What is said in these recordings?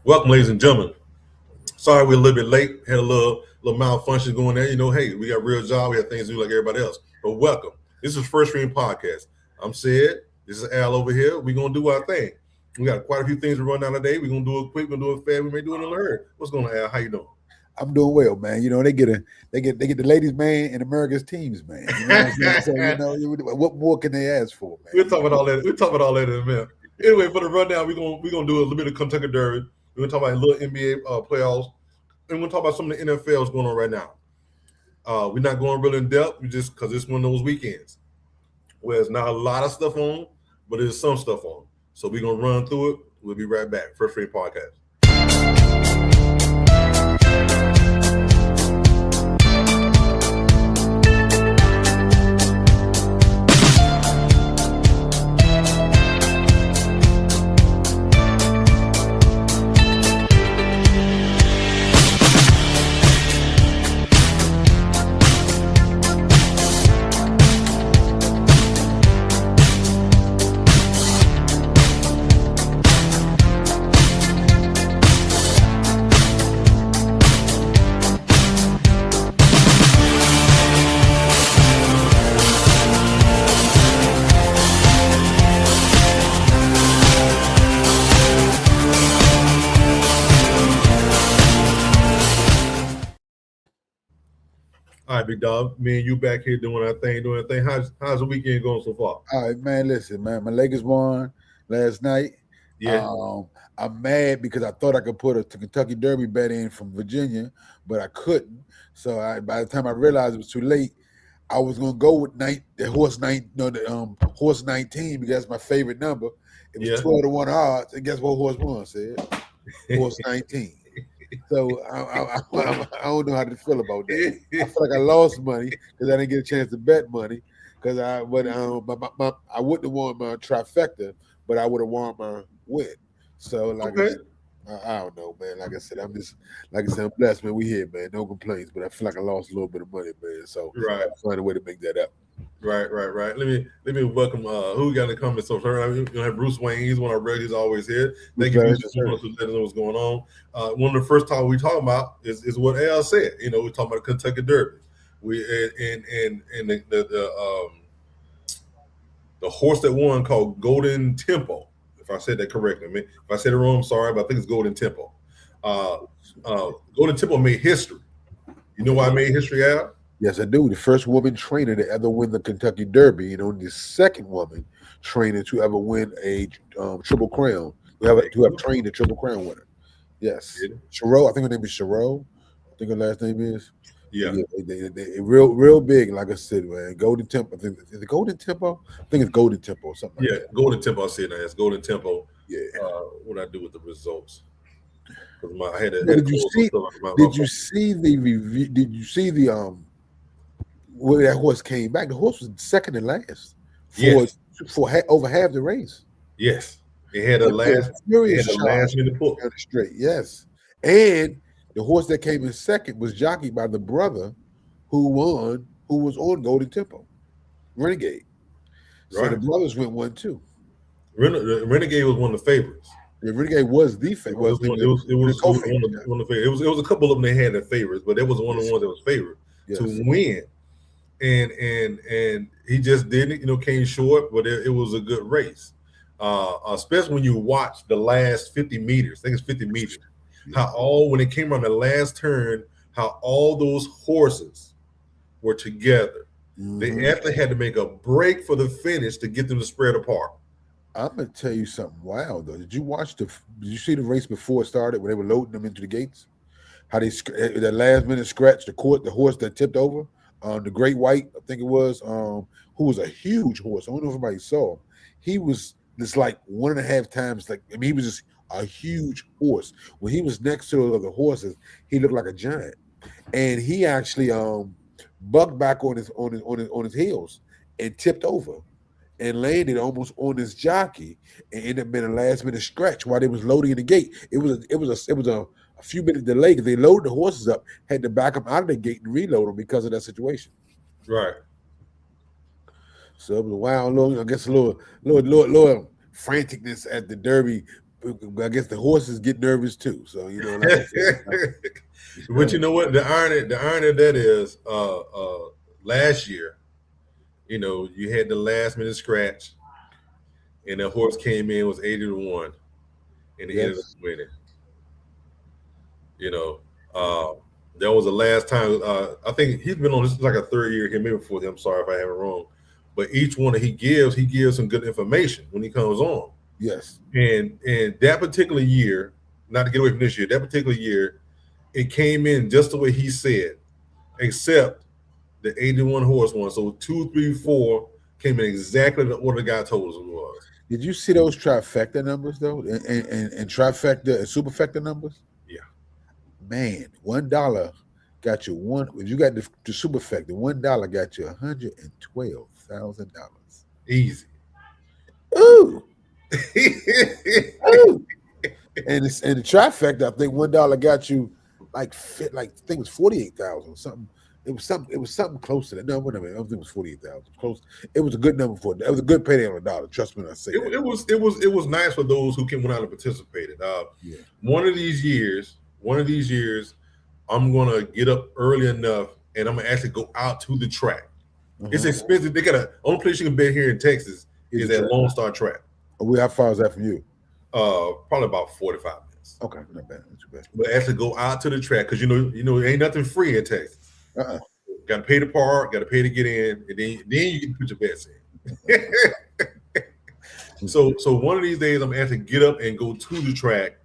Welcome, ladies and gentlemen. Sorry we're a little bit late. Had a little malfunction going there. Hey, we got a real job. We have things to do like everybody else. But welcome. This is First Stream Podcast. I'm Sid. This is Al over here. We're gonna do our thing. We got quite a few things to run down today. We're gonna do it quick. We're gonna do it fast. We may do it in a hurry. What's going on, Al? How you doing? I'm doing well, man. They get the ladies, man, and America's teams, man. You know what I'm saying? So what more can they ask for, man? We'll talk about all that. We'll talk about all that in a minute. Anyway, for the rundown, we're gonna do a little bit of Kentucky Derby. We're gonna talk about a little NBA playoffs, and we're gonna talk about some of the NFLs going on right now. We're not going really in depth. We just because it's one of those weekends where there's not a lot of stuff on, but there's some stuff on. So we're gonna run through it. We'll be right back. First Stream Podcast. All right, big dog. Me and you back here doing our thing. How's the weekend going so far? All right, man. Listen, man. My Lakers won last night. Yeah. I'm mad because I thought I could put a Kentucky Derby bet in from Virginia, but I couldn't. So by the time I realized it was too late, I was gonna go with horse 19 because that's my favorite number. It was 12-1 odds, and guess what horse won? Said horse 19. So I don't know how to feel about that. I feel like I lost money because I didn't get a chance to bet money because I wouldn't have won my trifecta, but I would have won my win. So I don't know, man. Like I said, I'm blessed, man. We here, man. No complaints, but I feel like I lost a little bit of money, man. So right, I'm find a way to make that up. Right. Let me welcome who we got in the comments. So we're gonna have Bruce Wayne. He's one of our regulars, always here. Thank you for letting us know what's going on. One of the first topics we talk about is what Al said. We're talking about the Kentucky Derby. We and the horse that won called Golden Tempo. If I said that correctly, if I said it wrong, I'm sorry, but I think it's Golden Tempo. Golden Tempo made history. You know why I made history, Al? Yes, I do. The first woman trainer to ever win the Kentucky Derby, the second woman trainer to ever win a Triple Crown, to have trained a Triple Crown winner. Yes. Chereau, I think her name is Chereau. I think her last name is. Yeah. They real big, like I said, man. Golden Tempo. Is it Golden Tempo? I think it's Golden Tempo, something like that. Golden Tempo, I said that. It's Golden Tempo. Yeah. What I do with the results? Did you see the where that horse came back? The horse was second and last for over half the race. Yes, it had a last minute pull straight. Yes, and the horse that came in second was jockeyed by the brother who was on Golden Tempo, Renegade. So the brothers went 1-2. Renegade was one of the favorites. The Renegade was the favorite. It was one of the favorites. It was a couple of them they had their favorites, but it was one of the ones that was favored to win. And he just didn't, came short, but it was a good race. Especially when you watch the last 50 meters. I think it's 50 meters. When it came on the last turn, how all those horses were together. Mm-hmm. They actually had to make a break for the finish to get them to spread apart. I'm gonna tell you something wild though. Did you see the race before it started when they were loading them into the gates? How they that last minute scratch the horse that tipped over, the Great White, I think it was, who was a huge horse. I don't know if anybody saw him. He was just like 1.5 times he was just a huge horse. When he was next to the other horses, he looked like a giant, and he actually bucked back on his heels and tipped over and landed almost on his jockey and ended up being a last minute stretch while they was loading in the gate. It was a few minute delay because they loaded the horses up, had to back them out of the gate and reload them because of that situation. Right. So it was a wild little, I guess a little franticness at the Derby I guess the horses get nervous too. So like I said, But you know what? The irony of that is, last year, you had the last minute scratch, and the horse came in was 80-1, and he ended up yes, winning. You know, that was the last time. I think he's been on this is like a third year here, maybe fourth. I'm sorry if I have it wrong, but each one that he gives some good information when he comes on. yes. And that particular year, not to get away from this year, that particular year, it came in just the way he said, except the 81 horse one. So 2, 3, 4 came in exactly what the guy told us it was. Did you see those trifecta numbers though, and trifecta and superfecta numbers? Yeah, Man, $1 got you one. If you got the superfecta, $1 got you $112,000. easy. Ooh, ooh. And the trifecta, I think $1 got you like I think it was 48,000 something. It was something close to that. No, wait a minute. I don't think it was 48,000. Close. It was a good number for it. It was a good payday on $1. Trust me when I say that. It was nice for those who went out and participated. Yeah. One of these years, I'm gonna get up early enough and I'm gonna actually go out to the track. It's expensive. They got only place you can bet here in Texas is at Lone Star Track. How far is that from you? Probably about 45 minutes. Okay, not bad. Not too bad. But actually go out to the track because ain't nothing free in Texas. Got to pay to park, got to pay to get in, and then you can put your bets in. So one of these days I'm actually get up and go to the track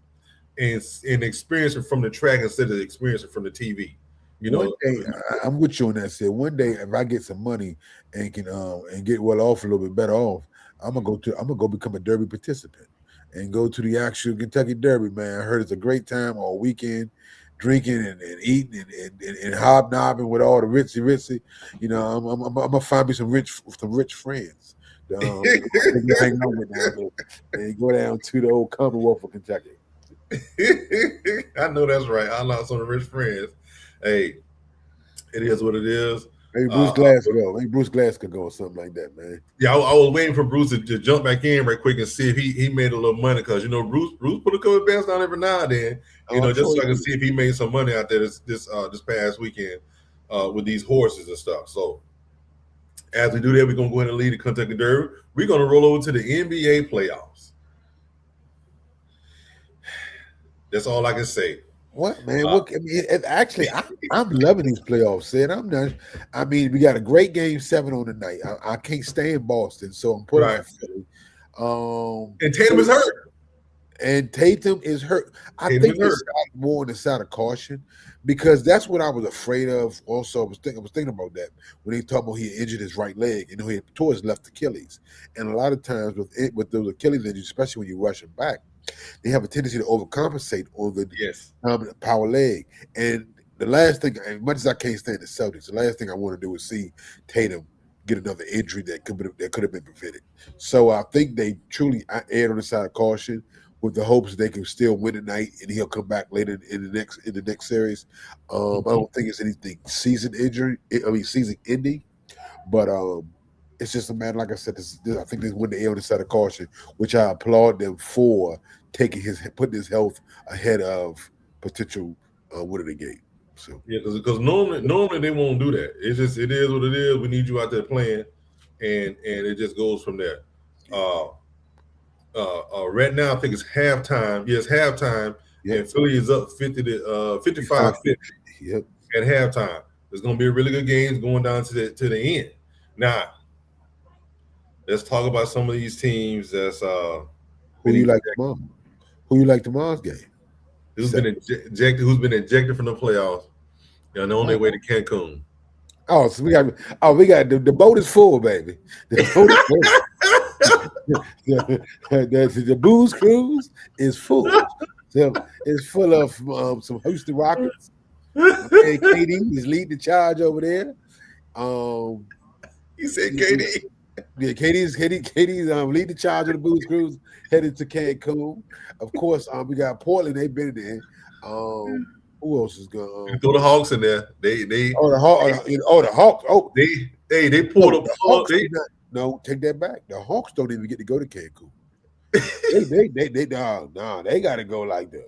and experience it from the track instead of experiencing it from the TV. One day, I'm with you on that. Said one day if I get some money and can and get well off a little bit better off, I'm gonna go become a Derby participant and go to the actual Kentucky Derby. Man, I heard it's a great time all weekend. Drinking and eating and hobnobbing with all the ritzy. I'm gonna find me some rich friends. Hang out with down there and go down to the old Commonwealth of Kentucky. I know that's right. I lost some rich friends. Hey, it is what it is. Maybe Bruce Glass could go. Maybe Bruce Glass could go or something like that, man. Yeah, I was waiting for Bruce to jump back in right quick and see if he made a little money because Bruce put a couple of bands down every now and then. Just so I can see if he made some money out there this past weekend with these horses and stuff. So as we do that, we're gonna go ahead and lead the Kentucky Derby. We're gonna roll over to the NBA playoffs. That's all I can say. What, man? Actually, I'm loving these playoffs. Said I'm not. I mean, we got a great game 7 on the night. I can't stay in Boston, so I'm putting for Philly. And Tatum is hurt. And Tatum is hurt. I think it's more on the side of caution because that's what I was afraid of. Also, I was thinking about that when they talked about he injured his right leg and he had tore his left Achilles. And a lot of times with those Achilles injuries, especially when you rush him back, they have a tendency to overcompensate on the power leg. And the last thing, as much as I can't stand the Celtics, the last thing I want to do is see Tatum get another injury that could have been prevented. So I think they truly erred on the side of caution with the hopes that they can still win tonight and he'll come back later in the next series. I don't think it's anything season ending, but it's just a matter, like I said, I think they win the err on the side of caution, which I applaud them for putting his health ahead of potential winning the game. So yeah, because normally they won't do that. It is what it is. We need you out there playing, and it just goes from there. Right now I think it's halftime. Yes, halftime, and Philly is up 55-50. Yep. At halftime, it's going to be a really good game. It's going down to the end. Now, let's talk about some of these teams. That's who you like tomorrow? Who you like tomorrow's game? Who's been ejected from the playoffs? And on their way to Cancun. Oh, so we got the boat is full, baby. The boat is full. the booze cruise is full. So it's full of some Houston Rockets. And KD is leading the charge over there. You said KD. Yeah, KD's leading the charge of the booze cruise headed to Cancun. Of course, we got Portland. They've been there. Who else is going? Throw the Hawks in there. The Hawks. Oh, they pulled up. No, take that back. The Hawks don't even get to go to Cancun. They they got to go like the.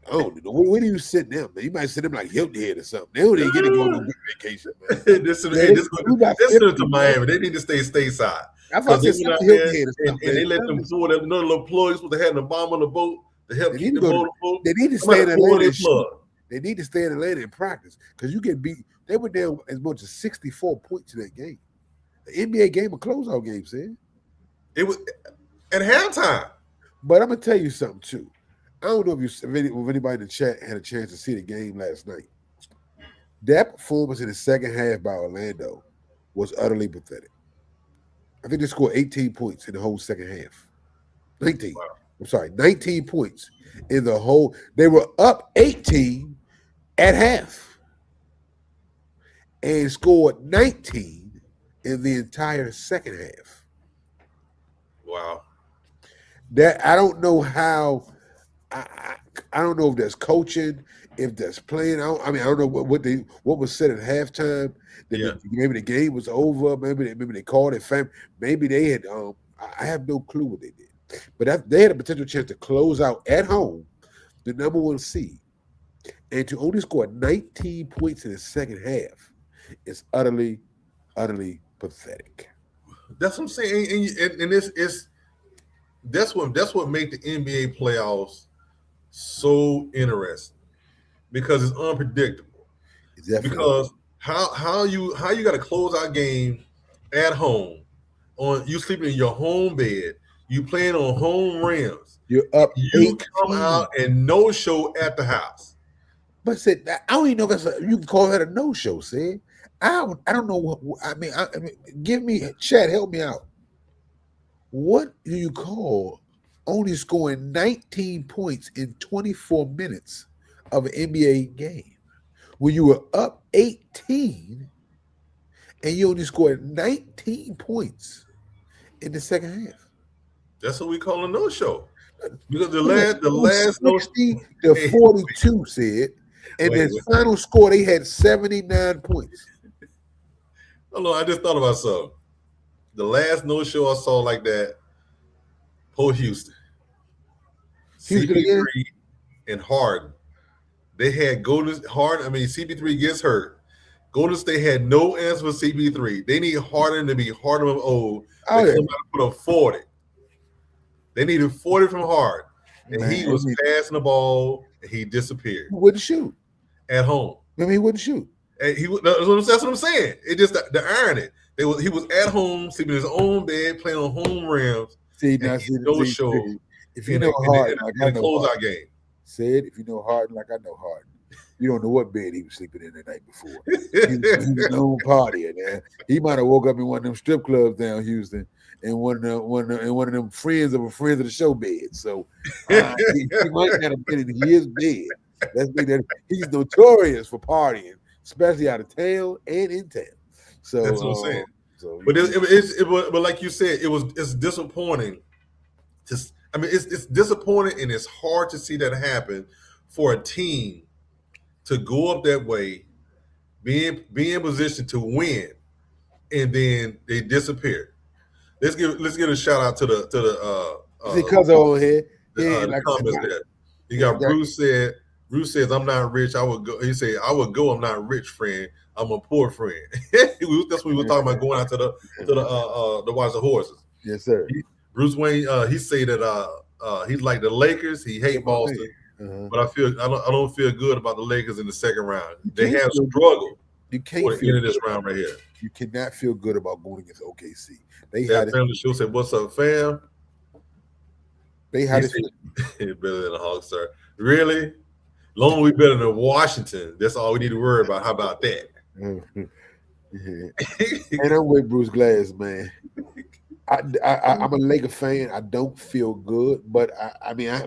I don't know. Where do you sit them? Man? You might sit them like Hilton Head or something. They don't even get to go on no good vacation, man. this Yeah, they, you about is 50, to man. Miami. They need to stay stateside I thought because they I said went out something there Hilton Head or something, and man. they let them pull that another little plugs what they had in the bottom of the boat to help They keep need to the go. motor afloat. They need to I'm about stay in to pull Atlanta their and shoot. plug. They need to stay in Atlanta and practice because you get beat. They were down as much as 64 points in that game. The NBA game, a closeout game, said. It was at halftime. But I'm gonna tell you something too. I don't know if anybody in the chat had a chance to see the game last night. That performance in the second half by Orlando was utterly pathetic. I think they scored 18 points in the whole second half. 19. Wow. I'm sorry, 19 points in the whole. They were up 18 at half and scored 19 in the entire second half. Wow. That I don't know how. I don't know if that's coaching, if that's playing. I don't know what was said at halftime. Yeah. Maybe the game was over. Maybe they called it. Maybe they had. I have no clue what they did, but they had a potential chance to close out at home the number one seed, and to only score 19 points in the second half is utterly pathetic. That's what I'm saying. And that's what made the NBA playoffs so interesting because it's unpredictable. Definitely. Because how you got to close out game at home on you sleeping in your home bed, you playing on home rims. You're up. You 18. come out and no show at the house. But said I don't even know if you can call that a no show. Said I don't know what I mean. Give me Chad. Help me out. What do you call only scoring 19 points in 24 minutes of an NBA game when you were up 18 and you only scored 19 points in the second half? That's what we call a no show. Because the last 60 to 42 said, and the final score they had 79 points. Hold on, I just thought about something. The last no show I saw like that, Houston. CP3 and Harden. They had Harden. I mean, CP3 gets hurt. Golden State had no answer for CP3. They need Harden to be Harden of old. They come out and put up 40. They needed 40 from Harden. And he was passing the ball and he disappeared. He wouldn't shoot. At home. Maybe he wouldn't shoot. And that's what I'm saying. It just the irony. He was at home, sleeping in his own bed, playing on home rims. No show. If you know Harden, like I know closeout game. Said if you know Harden, like I know Harden, you don't know what bed he was sleeping in the night before. He was no partying, man. He might have woke up in one of them strip clubs down Houston and one of them friends of the show bed. So he might not have been in his bed. He's notorious for partying, especially out of town and in town. So that's what I'm saying. But like you said, it's disappointing. It's disappointing and it's hard to see that happen for a team to go up that way, be in position to win, and then they disappear. Let's give a shout out to the because over here, the comments there. You got Bruce says, I'm not rich. I would go. He said, I would go. I'm not rich, friend. I'm a poor friend. That's what we were talking about going out to watch the horses. Yes, sir. Bruce Wayne, he say that he's like the Lakers. He hate Boston, but I don't feel good about the Lakers in the second round. They have struggled. You can't for the end of this round right here. You cannot feel good about going against OKC. That family show said, "What's up, fam?" They had it better than the Hawks, sir. Really? Long we better than Washington. That's all we need to worry about. How about that? And I'm with Bruce Glass, man. I'm a Laker fan. I don't feel good, but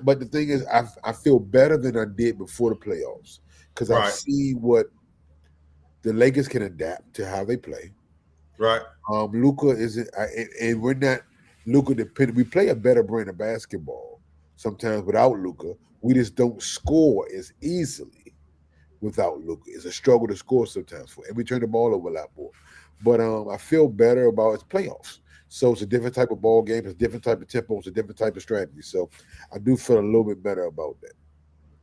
but the thing is, I feel better than I did before the playoffs because I see what the Lakers can adapt to how they play. Right. Luka isn't, and we're not Luka dependent. We play a better brand of basketball sometimes without Luka. We just don't score as easily without Luka. It's a struggle to score sometimes and we turn the ball over a lot more. But I feel better about its playoffs. So it's a different type of ball game. It's a different type of tempo. It's a different type of strategy. So I do feel a little bit better about that.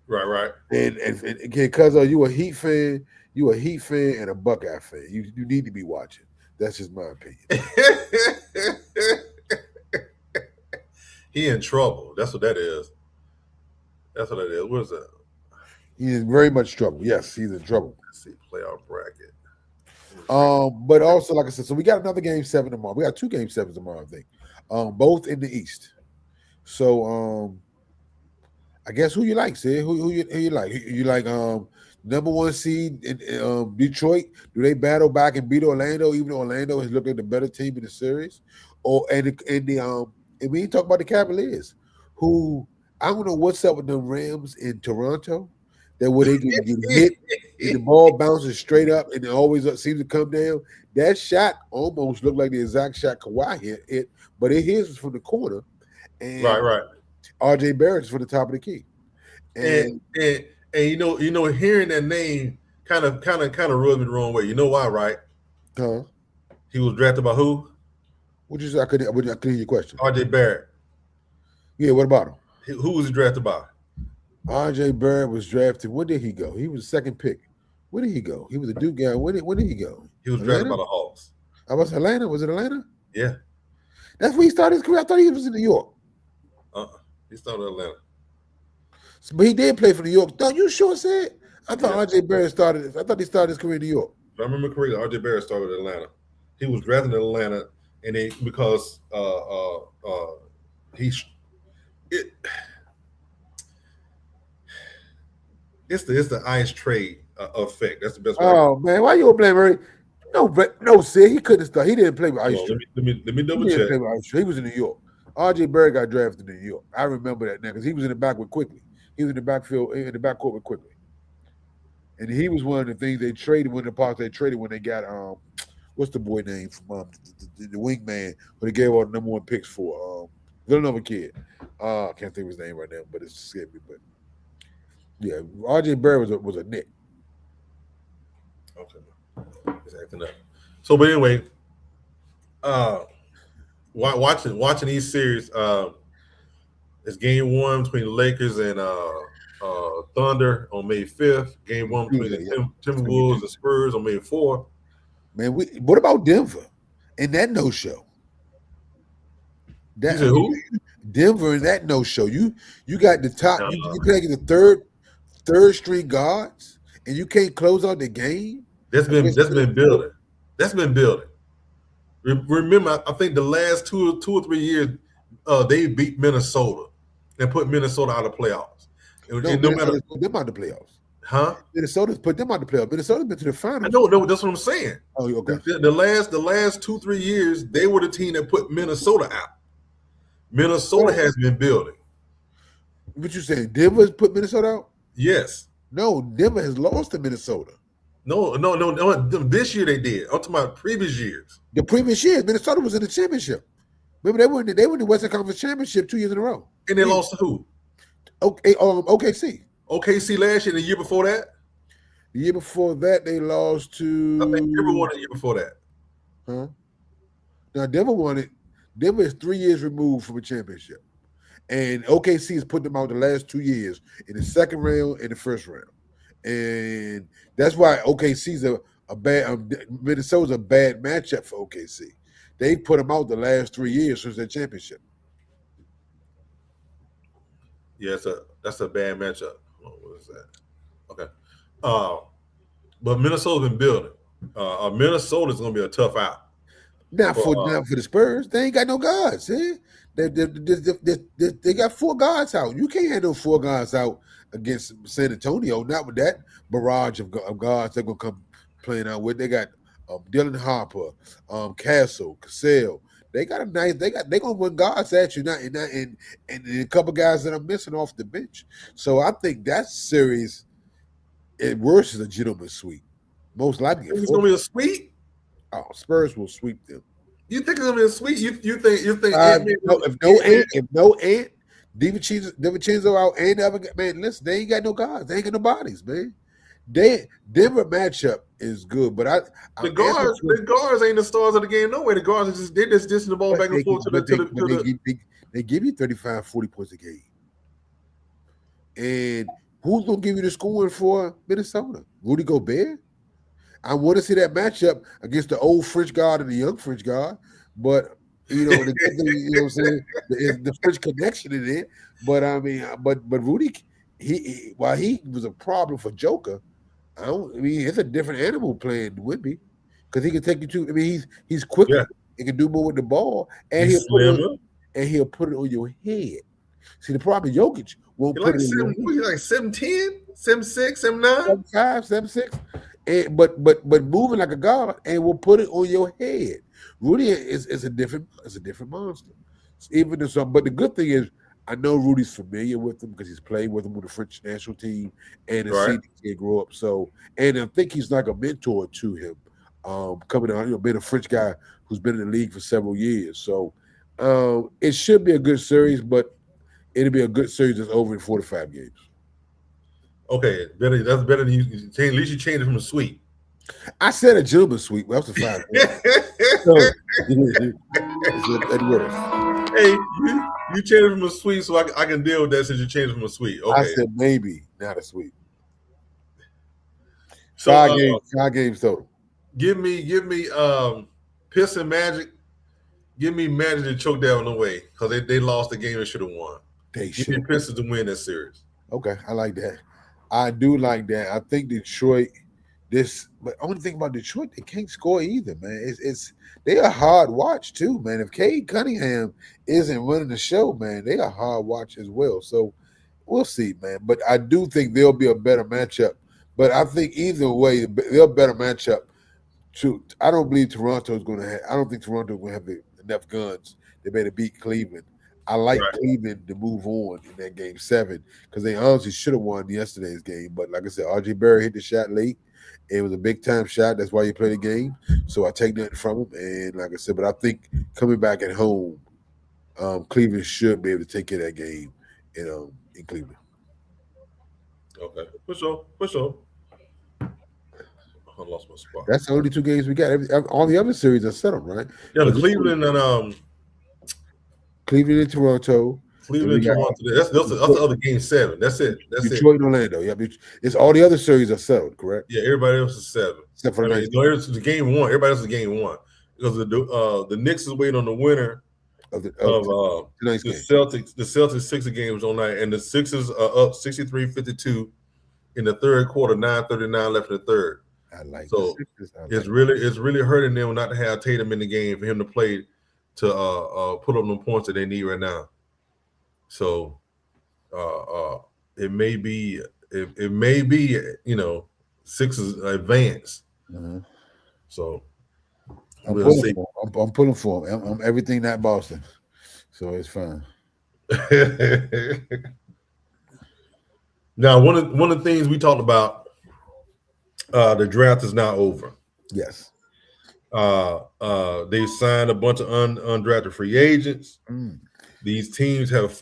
Right. And again, cuz you a Heat fan, and a Buckeye fan. You need to be watching. That's just my opinion. He in trouble. That's what that is. That's what that is. What is that? He is very much trouble. Yes, he's in trouble. Let's see, playoff bracket. But also, like I said, so we got another game 7 tomorrow. We got 2 game 7s tomorrow, I think. Both in the East. So I guess who you like, Sid? Who you like? You like number 1 seed in Detroit? Do they battle back and beat Orlando, even though Orlando has looked like the better team in the series? Or and we ain't talk about the Cavaliers, who I don't know what's up with them Rams in Toronto, that where they get hit and the ball bounces straight up and it always seems to come down. That shot almost looked like the exact shot Kawhi hit, but his was from the corner. And Right. RJ Barrett's from the top of the key. And you know, hearing that name kind of rubs me the wrong way. You know why, right? Huh? He was drafted by who? What you say? I couldn't hear your question. RJ Barrett. Yeah, what about him? Who was he drafted by? RJ Barrett was drafted. Where did he go? He was the second pick. Where did he go? He was a Duke guy. Where did he go? He was Atlanta? drafted by the Hawks. I was Atlanta. Was it Atlanta? Yeah. That's where he started his career. I thought he was in New York. He started in Atlanta. But he did play for New York. Don't you sure said? I thought RJ Barrett started. I thought he started his career in New York. If I remember correctly, RJ Barrett started in Atlanta. He was drafted in Atlanta, and because it's the ice trade effect. That's the best way. Oh man, why you gonna blame Murray? No, Sid, he couldn't start. He didn't play with ice trade. Let me double He check. didn't play with ice trade. He was in New York. RJ Barrett got drafted in New York. I remember that now because he was in the back with Quickly. He was in the backfield, in the backcourt with Quickly. And he was one of the things they traded when they got what's the boy name from the wingman who they gave all the number 1 picks for Villanova kid. I can't think of his name right now, but it's escaped me. But yeah, RJ Barrett was a Knick. Okay, it's acting up. So, but anyway, watching these series, it's game 1 between the Lakers and Thunder on May 5th. Game 1 between the Timberwolves and Spurs on May 4th. Man, what about Denver and that no-show? You said who? Denver and that no-show. You got the top. You play the third string guards, and you can't close out the game. That's been building. That's been building. Remember, I think the last 2 or 3 years, they beat Minnesota and put Minnesota out of playoffs. Minnesota put them out of the playoffs. Huh? Minnesota's put them out of the playoffs. Minnesota's been to the finals. I know, that's what I'm saying. Oh, okay. The last 2-3 years, they were the team that put Minnesota out. Minnesota has been building. What you saying? Denver's put Minnesota out? Yes. No, Denver has lost to Minnesota. No. This year they did. I'm talking about previous years. The previous years, Minnesota was in the championship. Remember, they were in the Western Conference Championship 2 years in a row. And they lost to who? OKC. OKC last year and the year before that? The year before that, they lost to... I think Denver won the year before that. Huh? Now, Denver won it. Denver is 3 years removed from a championship. And OKC has put them out the last 2 years in the second round and the first round. And that's why OKC's a bad Minnesota's a bad matchup for OKC. They put them out the last 3 years since their championship. Yeah, that's a bad matchup. Oh, what is that? Okay. But Minnesota's been building. Minnesota's going to be a tough out. Not for the Spurs. They ain't got no guards. Eh? They got 4 guards out. You can't have those 4 guards out against San Antonio. Not with that barrage of guards they're going to come playing out with. They got Dylan Harper, Castle, Cassell. They got a nice. They're gonna run guards at you, and a couple guys that are missing off the bench. So I think that series, at worst, is a gentleman's sweep. Most likely, it's gonna be a sweep. Oh, Spurs will sweep them. You think it's gonna be a sweep? You think? If no Ant, DiVincenzo out, and the other man, listen, they ain't got no guards. They ain't got no bodies, man. Denver matchup is good, but I answer The guards ain't the stars of the game. No way. The guards are they just dishing the ball but back and forth to the to the. they give you 35, 40 points a game. And who's gonna give you the scoring for Minnesota? Rudy Gobert? I want to see that matchup against the old French guard and the young French guard, but the good thing, what I'm saying, is the French connection in it. But I mean, but Rudy, while he was a problem for Joker, I mean, it's a different animal playing Wimby because he can take you to. I mean, he's quicker. Yeah. He can do more with the ball, and He's slimmer. he'll put it on your head. See, the problem, Jokic won't put it on your head. Like 7'10", 7'6", 7'9". 7'5", 7'6", and but moving like a god, and will put it on your head. Rudy is a different monster. Even though some, but the good thing is, I know Rudy's familiar with him because he's played with him with the French national team and has seen the kid grow up. So, and I think he's like a mentor to him, coming out, being a French guy who's been in the league for several years. So, it should be a good series, but it'll be a good series that's over in 4 to 5 games. Okay, that's better than you. At least you changed it from a sweep. I said a gentleman sweep. That was a 5 so, hey, you changed it from a sweep, so I can deal with that since you changed it from a sweep. Okay. I said maybe not a sweep. So 5 games total. Give me Piston Magic. Give me Magic to choke down the way because they lost the game and should have won. Give me Pistons to win that series. Okay, I like that. I do like that. I think Detroit. But only thing about Detroit, they can't score either, man. They are hard watch too, man. If Cade Cunningham isn't running the show, man, they are hard watch as well. So we'll see, man. But I do think there'll be a better matchup. But I think either way, they'll better matchup. I don't believe Toronto is going to have. I don't think Toronto is going to have enough guns. They better beat Cleveland. I like Cleveland to move on in that game 7 because they honestly should have won yesterday's game. But like I said, RJ Barry hit the shot late. It was a big time shot. That's why you play the game. So I take that from him. And like I said, but I think coming back at home, Cleveland should be able to take care of that game in Cleveland. Okay, for sure. I lost my spot. That's the only 2 games we got. All the other series are settled, right? Yeah, the Cleveland and Toronto. Cleveland and Toronto. That's the other game 7. That's it. Detroit and Orlando. Yeah, it's all the other series are settled, correct? Yeah, everybody else is 7. Except for the game 1. Everybody else is game 1 because the Knicks is waiting on the winner of the Celtics. The Celtics 6 games on night, and the Sixers are up 63-52 in the third quarter. 9:39 left in the third. I like so it's really hurting them not to have Tatum in the game for him to play to put up the points that they need right now. So it may be Sixers advance. Mm-hmm. So I'm pulling for him. I'm everything not Boston, so it's fine. Now, one of the things we talked about. The draft is now over. Yes. They've signed a bunch of undrafted free agents. These teams have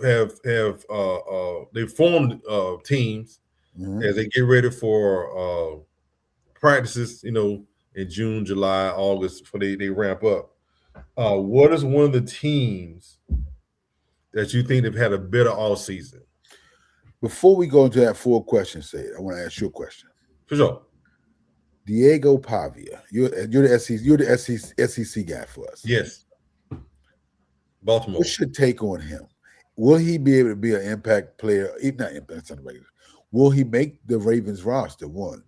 they formed teams as they get ready for practices, in June, July, August before they ramp up. What is one of the teams that you think have had a better offseason? Before we go into that 4 questions, I want to ask you a question. For sure. Diego Pavia, you're the SEC guy for us. Yes. Baltimore. What's your take on him? Will he be able to be an impact player? Not impact, will he make the Ravens roster? 1,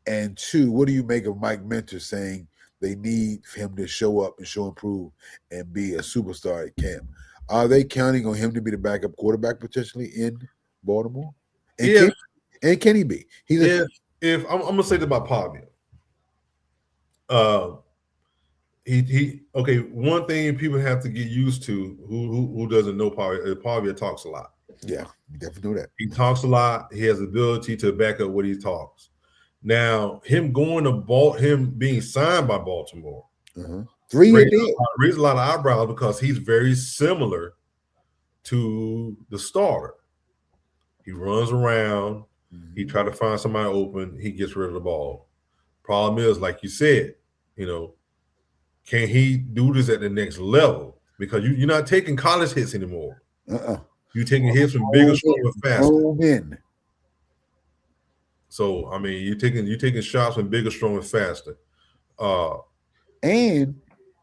and 2. What do you make of Mike Minter saying they need him to show up and show improve and be a superstar at camp? Are they counting on him to be the backup quarterback potentially in Baltimore? And can he be? If I'm gonna say this about Pavia. One thing people have to get used to who doesn't know Pavia talks a lot. Yeah, you definitely do that. He talks a lot. He has the ability to back up what he talks. Now, him being signed by Baltimore, 3-year deal, raises a lot of eyebrows because he's very similar to the starter. He runs around. He Mhm. try to find somebody open. He gets rid of the ball. Problem is, like you said, you know, can he do this at the next level? Because you're not taking college hits anymore. Uh-uh. You're taking hits from bigger, Grown men. stronger, faster. Grown men. So I mean, you're taking shots from bigger, stronger, faster. Uh, And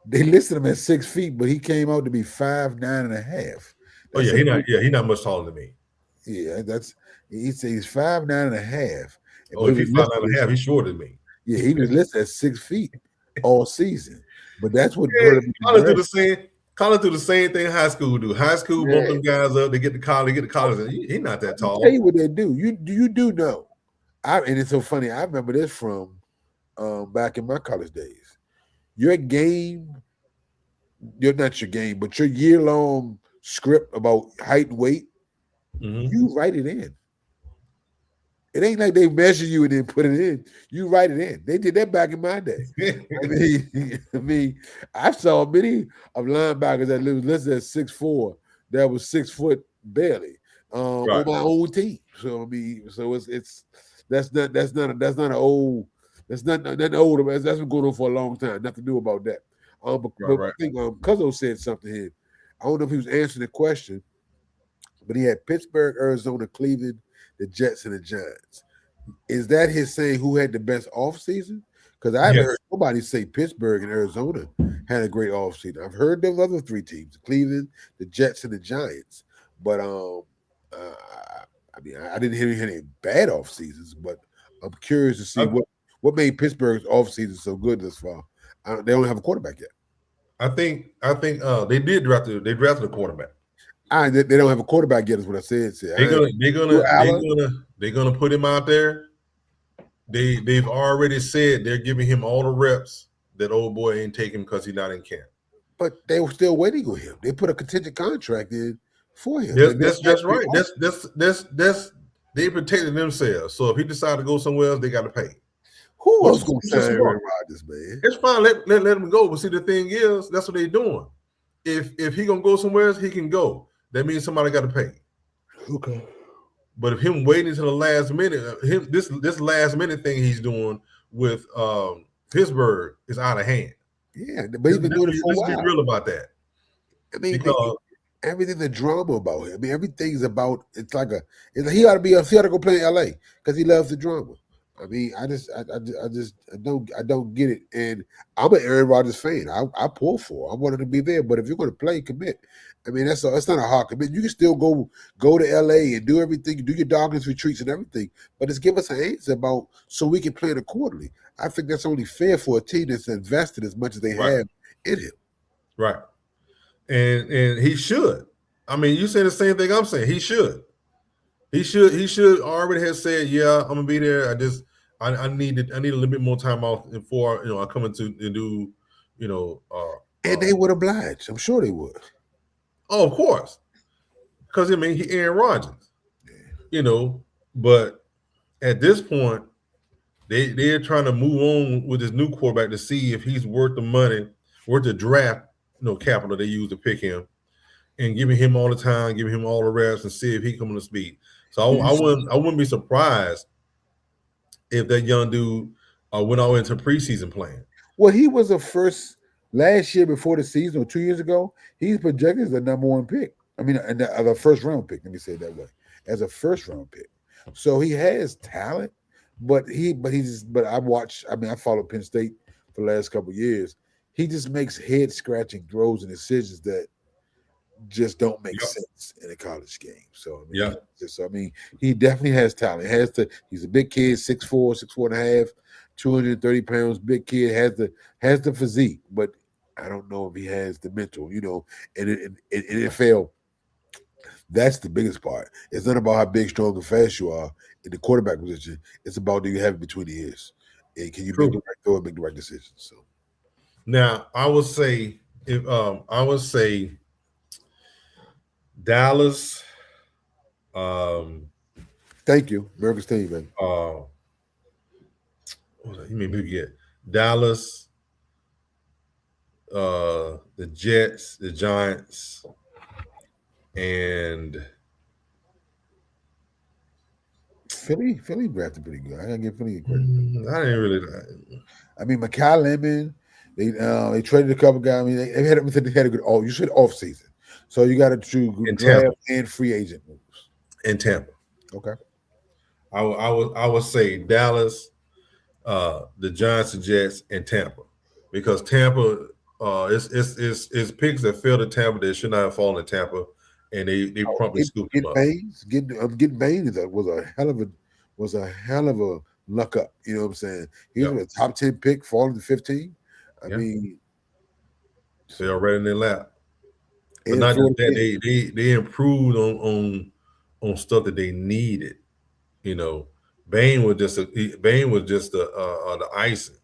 they listed him at 6 feet, but he came out to be 5'9.5". oh That's a he not much taller than me. yeah. That's he said he's 5'9.5", Oh, but he if was he's five nine listed. and a half, he's shorter than me. Yeah, he was listed at 6 feet all season. But that's what Yeah, hurt him in the college do draft. the same. College do the same thing high school do. High school bump Yeah, them guys up. They get to college. They get to college. And he not that I'll tell tall. you what they do. You do know. And it's so funny. I remember this from back in my college days. Your game, you're not your game, but your year long script about height and weight, Hmm. you write it in. It ain't like they measure you and then put it in. You write it in. They did that back in my day. I mean, I saw many of linebackers that was listed at 6'4", that was 6 foot barely on Right, my own team. So I mean, so it's that's not an old that's not nothing old. That's been going on for a long time. Nothing new about that. But I right. think Cuzzo said something here. I don't know if he was answering the question, but he had Pittsburgh, Arizona, Cleveland, the Jets, and the Giants. Is that his saying who had the best offseason? Because I haven't heard Yes, nobody say Pittsburgh and Arizona had a great offseason. I've heard those other three teams, Cleveland, the Jets, and the Giants. But I mean, I didn't hear any bad off seasons, but I'm curious to see I, what made Pittsburgh's off season so good this far. They don't have a quarterback yet. I think they drafted a quarterback. They don't have a quarterback yet, is what I said. They're I gonna they're Drew gonna they're Allen, gonna they're gonna put him out there. They've already said they're giving him all the reps that old boy ain't taking because he's not in camp. but they were still waiting on him. They put a contingent contract in for him. That's right. That's they protected themselves. So if he decides to go somewhere else, they got to pay, Who which else is, gonna which is sign Aaron smart. Rodgers, man? It's fine. Let him go. But see, the thing is, that's what they're doing. If he gonna go somewhere else, he can go. That means somebody got to pay. Okay. But if him waiting until the last minute, him this last minute thing he's doing with Pittsburgh is out of hand. Yeah, but he's been doing it for a Let's be while. real about that I mean, because everything the drama about him. I mean, everything's about. He ought to he ought to go play in L.A. because he loves the drama. I mean, I don't get it. And I'm an Aaron Rodgers fan. I pull for. I wanted to be there. But if you're going to play, commit. I mean, that's not a hard commit. You can still go to L.A. and do everything, do your darkness retreats and everything. But just give us an answer about so we can plan accordingly. I think that's only fair for a team that's invested as much as they right, have in him. right, and he should. I mean, you say the same thing I'm saying. He should. He should already have said, yeah, I'm gonna be there. I need a little bit more time off before I come into and do you know And they would oblige. I'm sure they would. oh, of course, because I mean he Aaron Rodgers, you know, but at this point they're trying to move on with this new quarterback to see if he's worth the money, worth the draft capital they use to pick him, and giving him all the time, giving him all the reps, and see if he comes to speed. So Did I you see? wouldn't be surprised if that young dude went all into preseason playing. Well, he was a first last year before the season or 2 years ago. He's projected as the number one pick. I mean, as a first round pick. Let me say it that way, as a first round pick. So he has talent, but I watch. I mean, I followed Penn State for the last couple of years. He just makes head scratching throws and decisions that just don't make Yep. sense in a college game. So I mean, Yeah. he definitely has talent. He's a big kid, 6'4", 6'4.5", 230 pounds, big kid, has the physique, but I don't know if he has the mental. And in NFL, that's the biggest part. It's not about how big, strong, and fast you are in the quarterback position. It's about do you have it between the ears, and can you make the True. right throw and make the right decisions. So Now I would say Dallas, um, thank you, America's team, man. you made me forget Dallas, the Jets, the Giants, and Philly drafted pretty good. I gotta give Philly credit. I didn't really. I mean, Makai Lemon, they traded a couple guys. I mean, they had a good you said off season, so you got to choose In Tampa. draft and free agent moves. In Tampa. Okay. I would say Dallas, the Giants, the Jets, and Tampa, because Tampa, it's picks that fell to Tampa that should not have fallen to Tampa, and they promptly scooped them Getting up. Baines, getting Baines was a hell of a luck up. You know what I'm saying? He was Yeah, a top 10 pick, falling to 15. I yeah, mean, fell right in their lap. But and not just Florida that, State. they improved on stuff that they needed. You know, Bain was just the icing.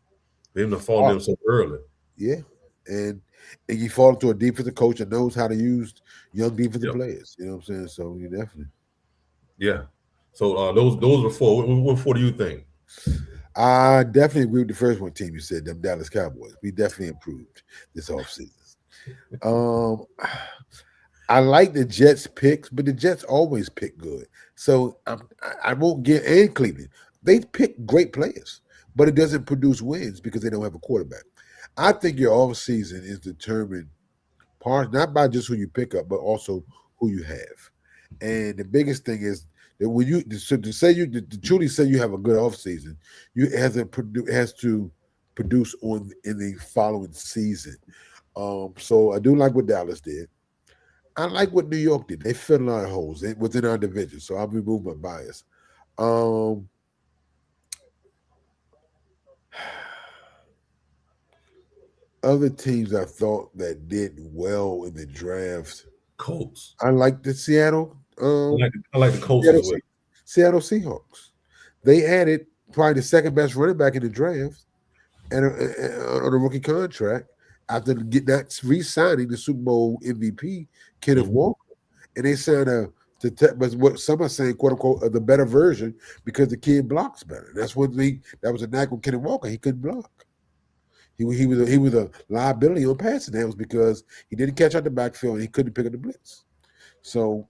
They didn't fall Oh, them so early. yeah, and you fall into a defensive coach that knows how to use young defensive Yep. players. You know what I'm saying? So you definitely. Yeah. So those are four. What four do you think? I definitely agree with the first one team you said, them Dallas Cowboys. We definitely improved this offseason. Um, I like the Jets picks, but the Jets always pick good. So I won't get and Cleveland. They pick great players, but it doesn't produce wins because they don't have a quarterback. I think your offseason is determined part not by just who you pick up, but also who you have. And the biggest thing is that when you so to say you to truly say you have a good offseason, you has to produce on in the following season. So I do like what Dallas did. I like what New York did. They filled a lot of holes within our division, so I'll remove my bias. Um, Other teams I thought that did well in the draft. Colts. I like the I like the Colts as Seattle, well. Seattle Seahawks. They added probably the second best running back in the draft and on a rookie contract after getting that re-signing the Super Bowl MVP Kenneth Mhm. Walker, and they signed but what some are saying, quote unquote, the better version because the kid blocks better. That's what that was a knack with Kenneth Walker. He couldn't block. He was a liability on passing downs because he didn't catch out the backfield and he couldn't pick up the blitz. So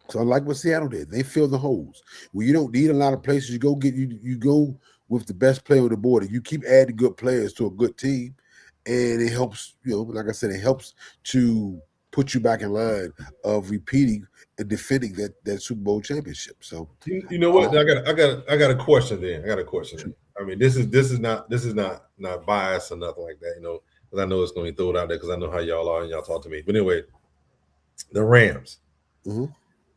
So I like what Seattle did. They fill the holes. Well, you don't need a lot of places. You go with the best player on the board, and you keep adding good players to a good team, and it helps. Like I said, it helps to put you back in line of repeating and defending that Super Bowl championship. So, You know what? I got a question then. I got a question then. I mean, this is not bias or nothing like that. Because I know it's going to be thrown out there because I know how y'all are and y'all talk to me. But anyway, the Rams, uh-huh,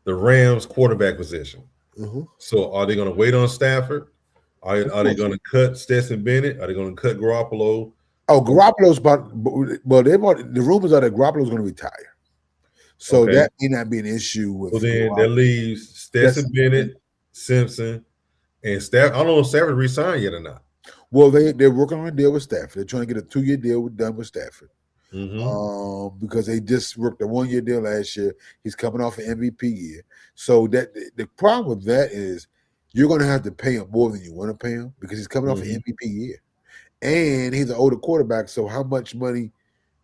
the Rams quarterback position. uh-huh. So are they going to wait on Stafford? Of Are they course. going to cut Stetson Bennett? Are they going to cut Garoppolo? Oh, Garoppolo's the rumors are that Garoppolo's going to retire. So Okay. that may not be an issue with So then that Garoppolo. leaves Stetson That's Bennett, Simpson, and Stafford. I don't know if Stafford resigned yet or not. Well, they're working on a deal with Stafford. They're trying to get a 2-year deal done with Stafford. Mm-hmm. Because they just worked a 1-year deal last year. He's coming off an MVP year. So that the problem with that is you're going to have to pay him more than you want to pay him because he's coming off an Mm-hmm. MVP year, and he's an older quarterback. So how much money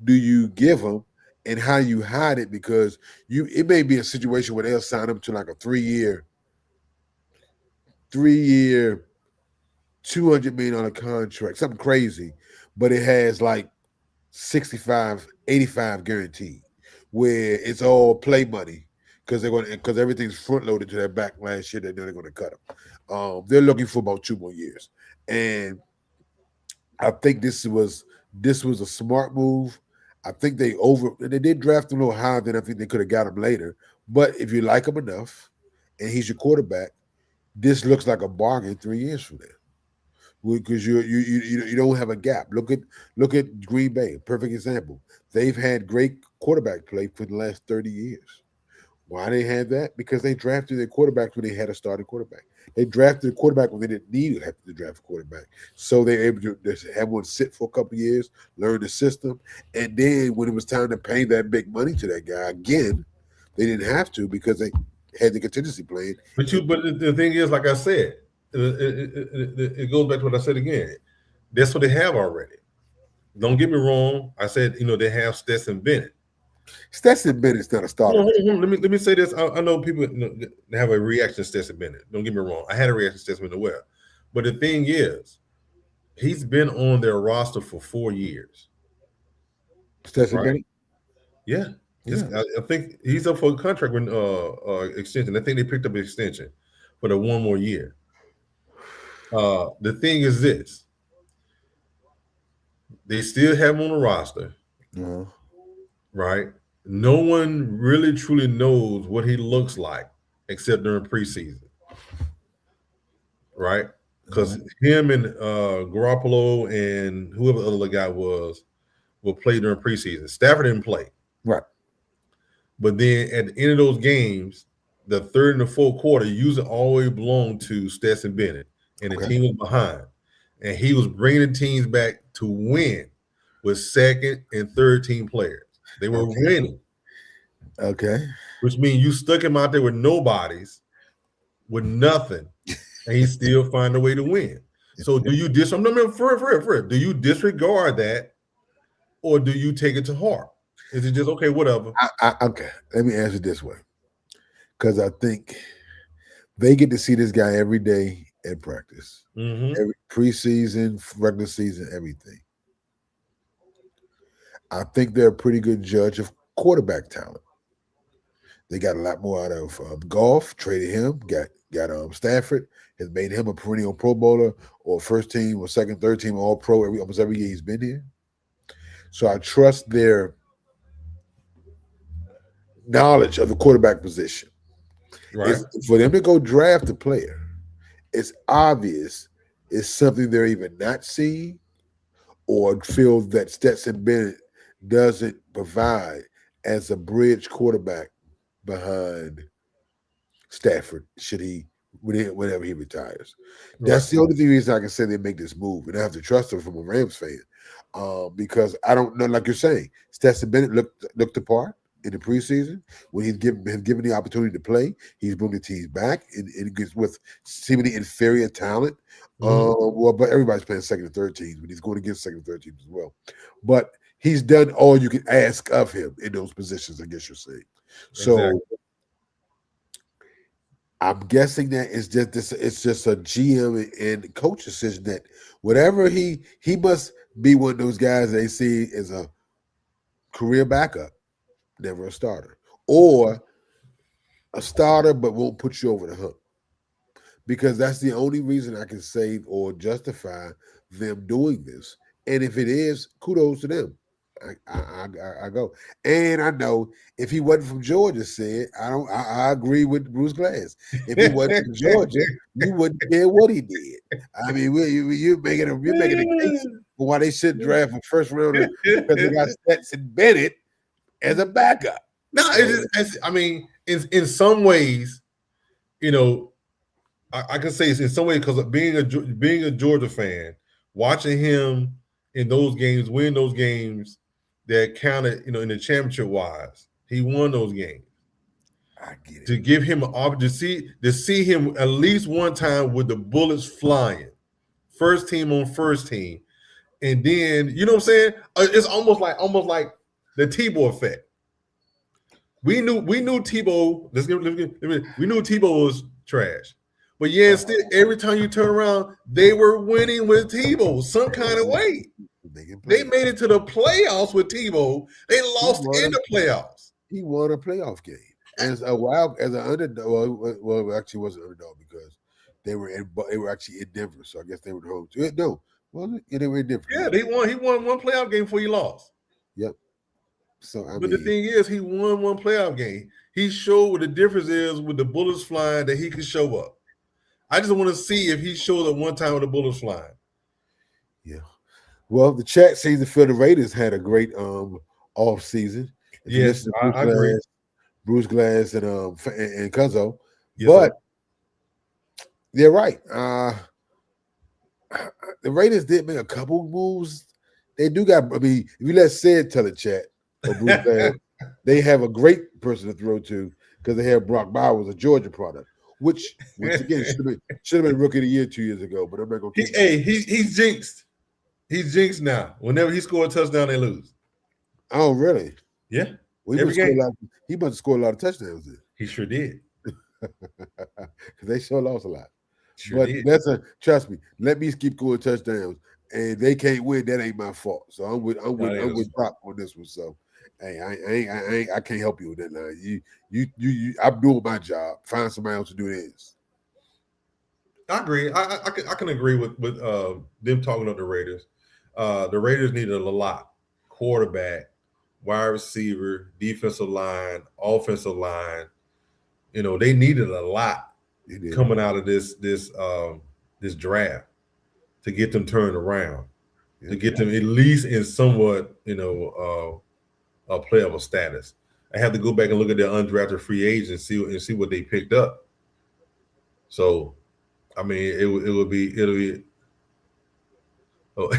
do you give him, and how do you hide it? Because it may be a situation where they'll sign him to like a 3-year, $200 million contract, something crazy, but it has like 65, 85 guaranteed, where it's all play money because everything's front loaded to their back last year. They're going to cut them. They're looking for about 2 more years, and I think this was a smart move. I think they did draft him a little higher than I think they could have got him later. But if you like him enough, and he's your quarterback, this looks like a bargain 3 years from now because you don't have a gap. Look at Green Bay, perfect example. They've had great quarterback play for the last 30 years. Why they had that? Because they drafted their quarterback when they had a starting quarterback. They drafted a quarterback when they didn't need to have to draft a quarterback. So they were able to just have one sit for a couple of years, learn the system, and then when it was time to pay that big money to that guy again, they didn't have to because they had the contingency plan. But the thing is, like I said, it goes back to what I said again. That's what they have already. Don't get me wrong. I said they have Stetson Bennett. Stetson Bennett's not a starter. Hold on. Let me say this. I know people have a reaction to Stetson Bennett. Don't get me wrong. I had a reaction to Stetson Bennett as well. But the thing is, he's been on their roster for 4 years, Stetson right? Bennett? Yeah. Yeah. I think he's up for a contract when extension. I think they picked up an extension for the one more year. The thing is this: they still have him on the roster, Uh-huh. right? No one really truly knows what he looks like except during preseason, right? Because him and Garoppolo and whoever the other guy was will play during preseason. Stafford didn't play. Right. But then at the end of those games, the third and the fourth quarter usually always belonged to Stetson Bennett, and the Okay. team was behind. And he was bringing the teams back to win with second and third team players. They were winning, Okay. which means you stuck him out there with nobodies, with nothing, and he still find a way to win. So do you do you disregard that, or do you take it to heart? Is it just okay, whatever? Okay. Let me answer it this way. Because I think they get to see this guy every day at practice, every preseason, regular season, everything. I think they're a pretty good judge of quarterback talent. They got a lot more out of Goff, traded him, got Stafford, has made him a perennial Pro Bowler or first team or second, third team All Pro almost every year he's been here. So I trust their knowledge of the quarterback position. Right. For them to go draft a player, it's obvious it's something they're either not seeing or feel that Stetson Bennett doesn't provide as a bridge quarterback behind Stafford whenever he retires. That's the only reason I can say they make this move, and I have to trust him from a Rams fan because I don't know, like you're saying, Stetson Bennett looked the part in the preseason when he's given the opportunity to play. He's bringing the teams back and gets with seemingly inferior talent. But everybody's playing second and third teams, but he's going against second and third teams as well. But he's done all you can ask of him in those positions, I guess you're saying. So I'm guessing that it's just a GM and coach decision that whatever he must be one of those guys they see as a career backup, never a starter, or a starter but won't put you over the hump. Because that's the only reason I can say or justify them doing this. And if it is, kudos to them. I go. And I know if he wasn't from Georgia, I agree with Bruce Glass. If he wasn't from Georgia, you wouldn't care what he did. I mean, you're making a case for why they should draft a first rounder because they got Stetson Bennett as a backup. No, I mean, in some ways, I can say it's in some ways because of being a Georgia fan, watching him in those games, win those games that counted, in the championship wise, he won those games. I get it. To give him an opportunity to see him at least one time with the bullets flying, first team on first team, and then you know what I'm saying? It's almost like the Tebow effect. We knew Tebow. We knew Tebow was trash. But yeah, still, every time you turn around, they were winning with Tebow some kind of way. They made it to the playoffs with Tebow. They lost in the playoffs. He won a playoff game as an underdog. Well, actually, wasn't an underdog because they were actually in Denver. So I guess they were home. No, was it? Yeah, they were in Denver. Yeah, they won. He won one playoff game before he lost. Yep. So the thing is, he won one playoff game. He showed what the difference is with the bullets flying that he could show up. I just want to see if he showed up one time with the bullets flying. Yeah. Well, the chat seems to feel the Raiders had a great off season. Yes, I agree. Bruce Glass and Cuzzo. Yes, but they're right. The Raiders did make a couple moves. They do got. I mean, if you let Sid tell the chat or Bruce Glass, they have a great person to throw to because they have Brock Bowers, a Georgia product. Which, once again, should have been rookie of the year 2 years ago, but I'm not going to. He's jinxed. He's jinxed now. Whenever he scores a touchdown, they lose. Oh, really? Yeah. Well, Every game. he must score a lot of touchdowns then. He sure did. Because they sure lost a lot. Sure But did. trust me, let me keep going touchdowns. And they can't win, that ain't my fault. So I'm with Pop on this one. So hey, I can't help you with that line. You I'm doing my job. Find somebody else to do this. I agree. I can agree with them talking about the Raiders. The Raiders needed a lot: quarterback, wide receiver, defensive line, offensive line. They needed a lot coming out of this draft to get them turned around, to get them at least in somewhat a playable status. I have to go back and look at their undrafted free agents and see what they picked up. So, I mean, it'll be. Oh.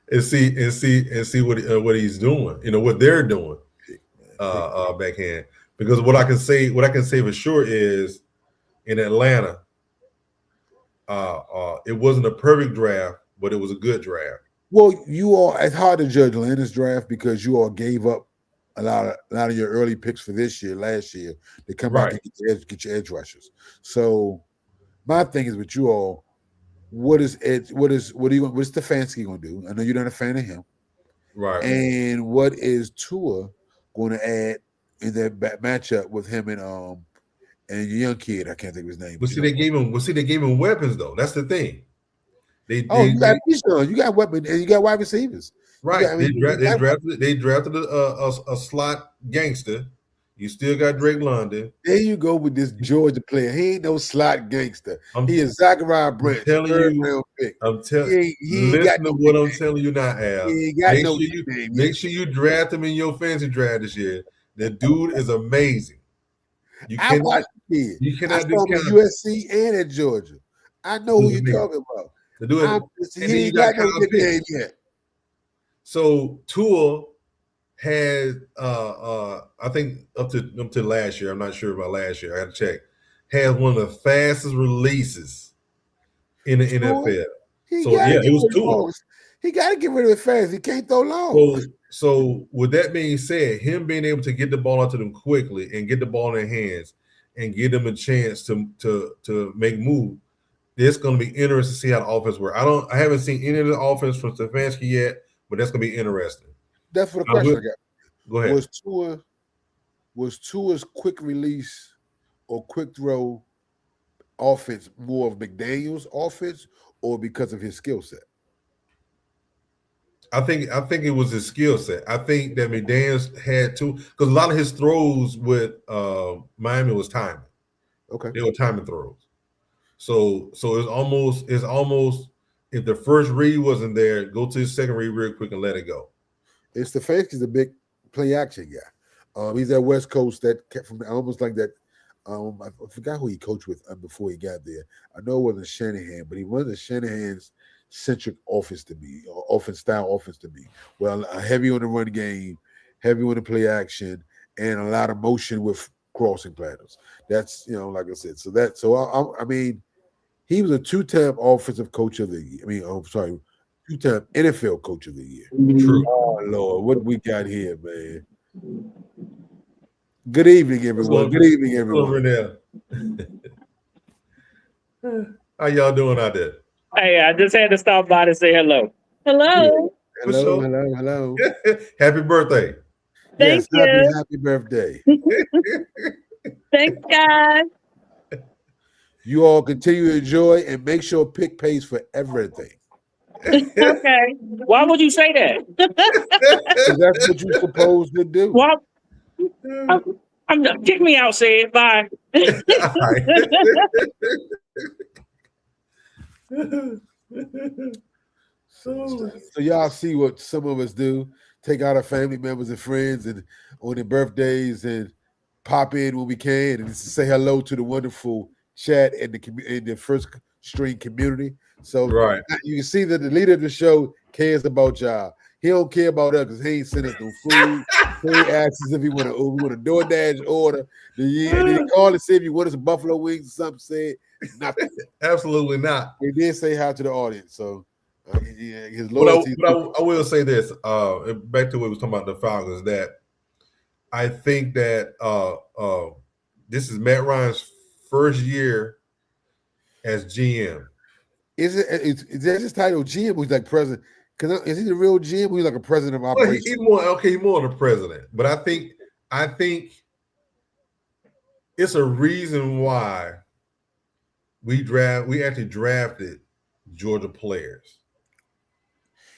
and see what he's doing. What they're doing, backhand. Because what I can say for sure is, in Atlanta, it wasn't a perfect draft, but it was a good draft. Well, it's hard to judge Atlanta's draft because you all gave up a lot of your early picks for last year. They come back and get your edge rushers. So my thing is with you all, what is Stefanski gonna do? I know you're not a fan of him. Right. And what is Tua going to add in that matchup with him and your young kid? I can't think of his name. But see, they gave him weapons though. That's the thing. You got weapons and you got wide receivers. Right. They drafted a slot gangster. You still got Drake London. There you go with this Georgia player. He ain't no slot gangster. He is Zachariah Branch. I'm telling you. Listen to what I'm telling you now, Al. Make sure you draft him in your fantasy draft this year. The dude is amazing. I watched the kid. You cannot discount him. USC and at Georgia. I know who you're talking about. The dude he ain't got no good game yet. So Tua had I think up to last year, I'm not sure about last year, I had to check, had one of the fastest releases in the NFL. It was Tua. He got to get rid of it fast. He can't throw long. So with that being said, him being able to get the ball out to them quickly and get the ball in their hands and give them a chance to make moves, it's going to be interesting to see how the offense works. I haven't seen any of the offense from Stefanski yet, but that's going to be interesting. That's for the question I got. Go ahead. Was Tua's quick release or quick throw offense more of McDaniel's offense or because of his skill set? I think it was his skill set. I think that McDaniels had to, because a lot of his throws with Miami was timing. Okay. They were timing throws. So it's almost if the first read wasn't there, go to the second read real quick and let it go. It's Stefanski's a big play action guy. He's at West Coast that kept from almost like that. I forgot who he coached with before he got there. I know it wasn't Shanahan, but he wasn't Shanahan's centric offense to me, or offense to me. Well, heavy on the run game, heavy on the play action, and a lot of motion with crossing patterns. That's like I said. I mean, he was a two-time offensive coach of the year. Two-time NFL coach of the year. True. Oh Lord, what we got here, man. Good evening, everyone. Good evening, everyone. Over there. How y'all doing out there? Hey, I just had to stop by to say hello. Hello. Hello. Happy birthday. Thank you. Happy birthday. Thanks, guys. You all continue to enjoy and make sure Pick pays for everything. Okay. Why would you say that? That's what you're supposed to do. Well, kick me out, say it. Bye. So y'all see what some of us do. Take out our family members and friends and on their birthdays and pop in when we can and say hello to the wonderful chat in the first string community. So right. You can see that the leader of the show cares about y'all. He don't care about us because he ain't sent us no food. He asks us if we want a DoorDash order. Did he call to see if you want us some buffalo wings or something? Said nothing. Absolutely not. We did say hi to the audience. So His But loyalty. I will say this. Back to what we was talking about the Falcons. That I think that this is Matt Ryan's first year as GM. Is that his title GM? Who's like president? Because is he the real GM? Who's like a president of Well, operations? he's more than the president. But I think it's a reason why we actually drafted Georgia players.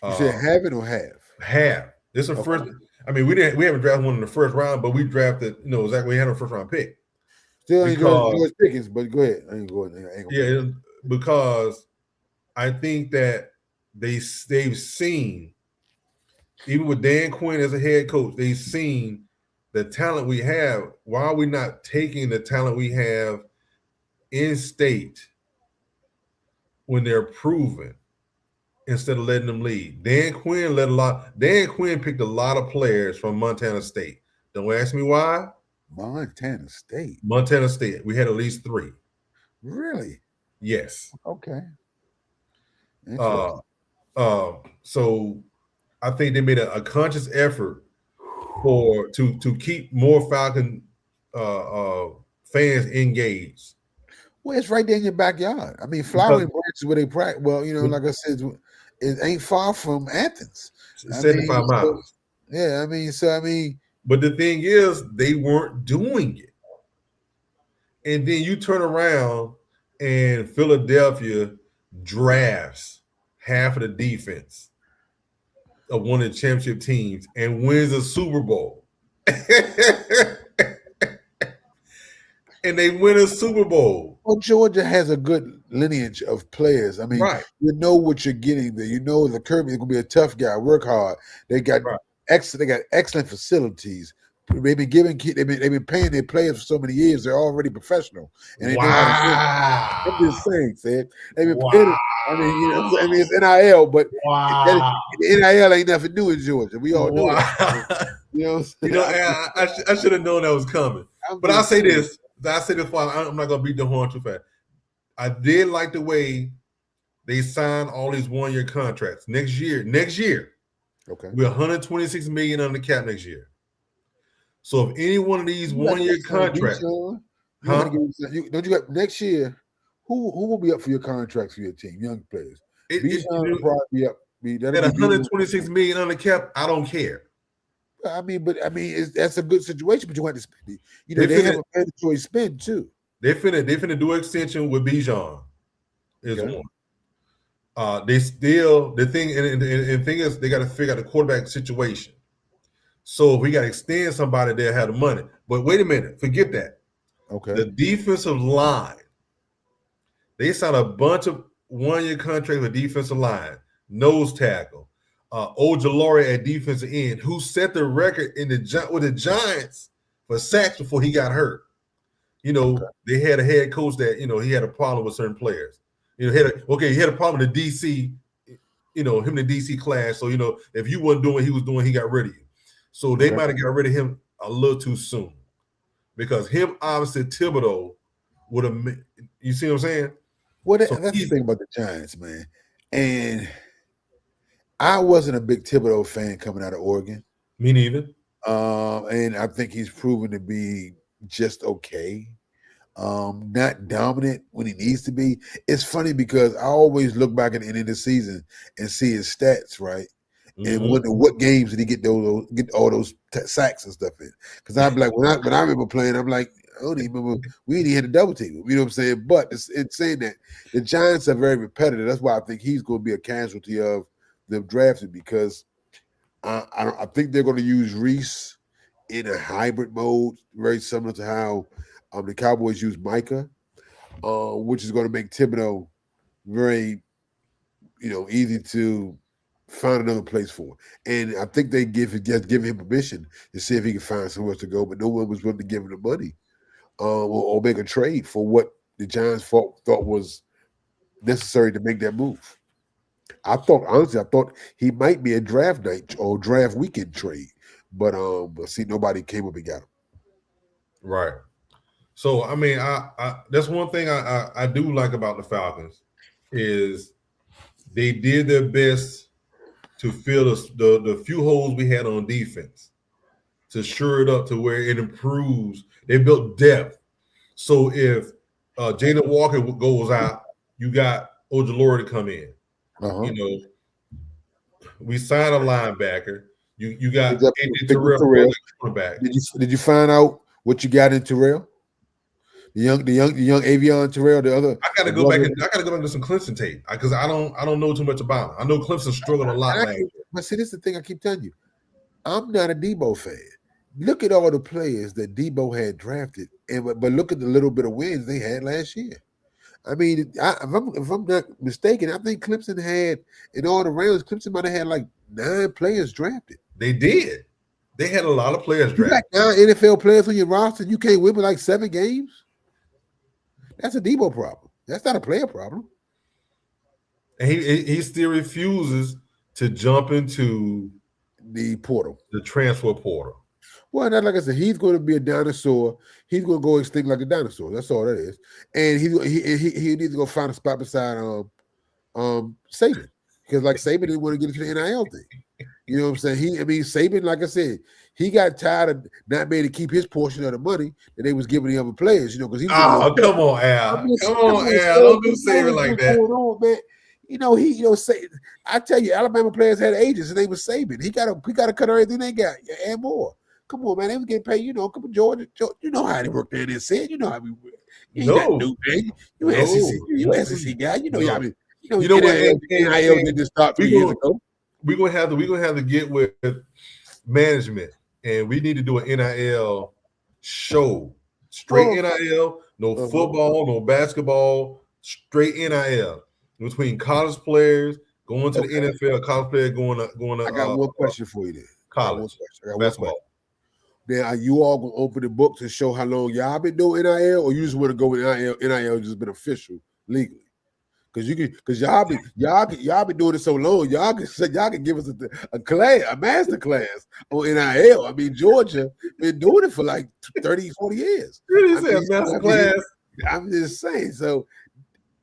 You said have it or have? Have. This is the first. I mean, we haven't drafted one in the first round, but we drafted, exactly. We had a first round pick. Still ain't George Pickens, but go ahead. I ain't going. Because I think that they've seen, even with Dan Quinn as a head coach, they've seen the talent we have. Why are we not taking the talent we have in state when they're proven instead of letting them lead? Dan Quinn picked a lot of players from Montana State. Don't ask me why. Montana State. We had at least 3. Really? Yes. Okay. So I think they made a conscious effort to keep more Falcon fans engaged. Well, it's right there in your backyard. I mean, Flowering Branch is where they practice. Well, like I said, it ain't far from Athens. 75 miles. Yeah, But the thing is, they weren't doing it. And then you turn around and Philadelphia drafts half of the defense of one of the championship teams and wins a Super Bowl. And they win a Super Bowl. Well, Georgia has a good lineage of players. I mean, You know what you're getting there. You know the Kirby is going to be a tough guy, work hard. They got excellent facilities. They've been paying their players for so many years. They're already professional, and they know how to do it. I'm just saying, Sid. They've been paying. It's NIL, but NIL ain't nothing new in Georgia. We all know that. I should have known that was coming. But I'll say this. I'm not gonna beat the horn too fast. I did like the way they signed all these 1-year contracts. Next year, okay, we're 126 million on the cap next year. So if any one of these 1-year contracts, don't you got next year? Who will be up for your contracts for your team? Young players. Bijan will probably be up. At 126 million on the cap, I don't care. That's a good situation, but you want to spend it. They have a mandatory spend too. They finna do an extension with Bijan. Is one. The thing is they got to figure out the quarterback situation. So if we got to extend somebody, they'll have the money. But wait a minute, forget that. Okay. The defensive line, they signed a bunch of 1-year contracts with defensive line, nose tackle, Ojulari at defensive end, who set the record with the Giants for sacks before he got hurt. They had a head coach that he had a problem with certain players. He had a problem in the DC. Him in the DC class. So if you wasn't doing what he was doing, he got rid of you. So they might have got rid of him a little too soon, because him obviously Thibodeau would have. You see what I'm saying? Well, that's the thing about the Giants, man. And I wasn't a big Thibodeau fan coming out of Oregon. Me neither. And I think he's proven to be just okay. Not dominant when he needs to be. It's funny because I always look back at the end of the season and see his stats, right? And wonder what games did he get all those sacks and stuff in? Because I'm like, when I remember playing, I'm like, I don't even remember we didn't hit a double team. You know what I'm saying? But it's saying that the Giants are very repetitive. That's why I think he's going to be a casualty of them drafted, because I think they're going to use Reese in a hybrid mode, very similar to how the Cowboys use Micah, which is going to make Thibodeau very, easy to find another place for. And I think they give him permission to see if he can find somewhere to go, but no one was willing to give him the money or make a trade for what the Giants thought was necessary to make that move. I thought he might be a draft night or draft weekend trade, but see, nobody came up and got him. Right. So I that's one thing I do like about the Falcons is they did their best to fill the few holes we had on defense to shore it up to where it improves. They built depth. So if Jalen Walker goes out, you got Ojulari to come in. Uh-huh. You know, we signed a linebacker. You got Picked up AJ Terrell. Terrell, cornerback. Did you find out what you got in Terrell? The young Avion Terrell, the other. I gotta go back to some Clemson tape because I don't know too much about him. I know Clemson struggled a lot last year. But see, this is the thing I keep telling you. I'm not a Debo fan. Look at all the players that Debo had drafted, but look at the little bit of wins they had last year. I mean, if I'm not mistaken, I think Clemson had in all the rounds, Clemson might have had like 9 players drafted. They did. They had a lot of players drafted. You got 9 NFL players on your roster, and you can't win with like 7 games. That's a Debo problem. That's not a player problem. And he still refuses to jump into the portal, the transfer portal. Well, not like I said, he's going to be a dinosaur. He's going to go extinct like a dinosaur. That's all that is. And he needs to go find a spot beside Saban, because like Saban didn't want to get into the NIL thing. You know what I'm saying? Saban, like I said, he got tired of not being able to keep his portion of the money that they was giving the other players. You know, because come on, Al. Come on, Al. Don't do Saban like that. Going on, man. I tell you, Alabama players had agents. His name was Saban. He got to cut everything they got and more. Come on, man. They was getting paid. You know, come on, Georgia. You know how they work there. They said, you know how we work. You ain't new, man. You SEC guy. You know, you know what? NIL did this start 3 years ago. We're gonna have to get with management, and we need to do an NIL show. Straight NIL, no football, no basketball, straight NIL between college players going to the NFL, college players going to. I got one question for you. Then college basketball. Now, are you all gonna open the book to show how long y'all been doing NIL, or you just want to go with NIL? NIL just been official legally, because y'all been doing it so long. Y'all can give us a class, a master class on NIL. I mean, Georgia been doing it for like 30, 40 years. Master class. I'm just saying. So,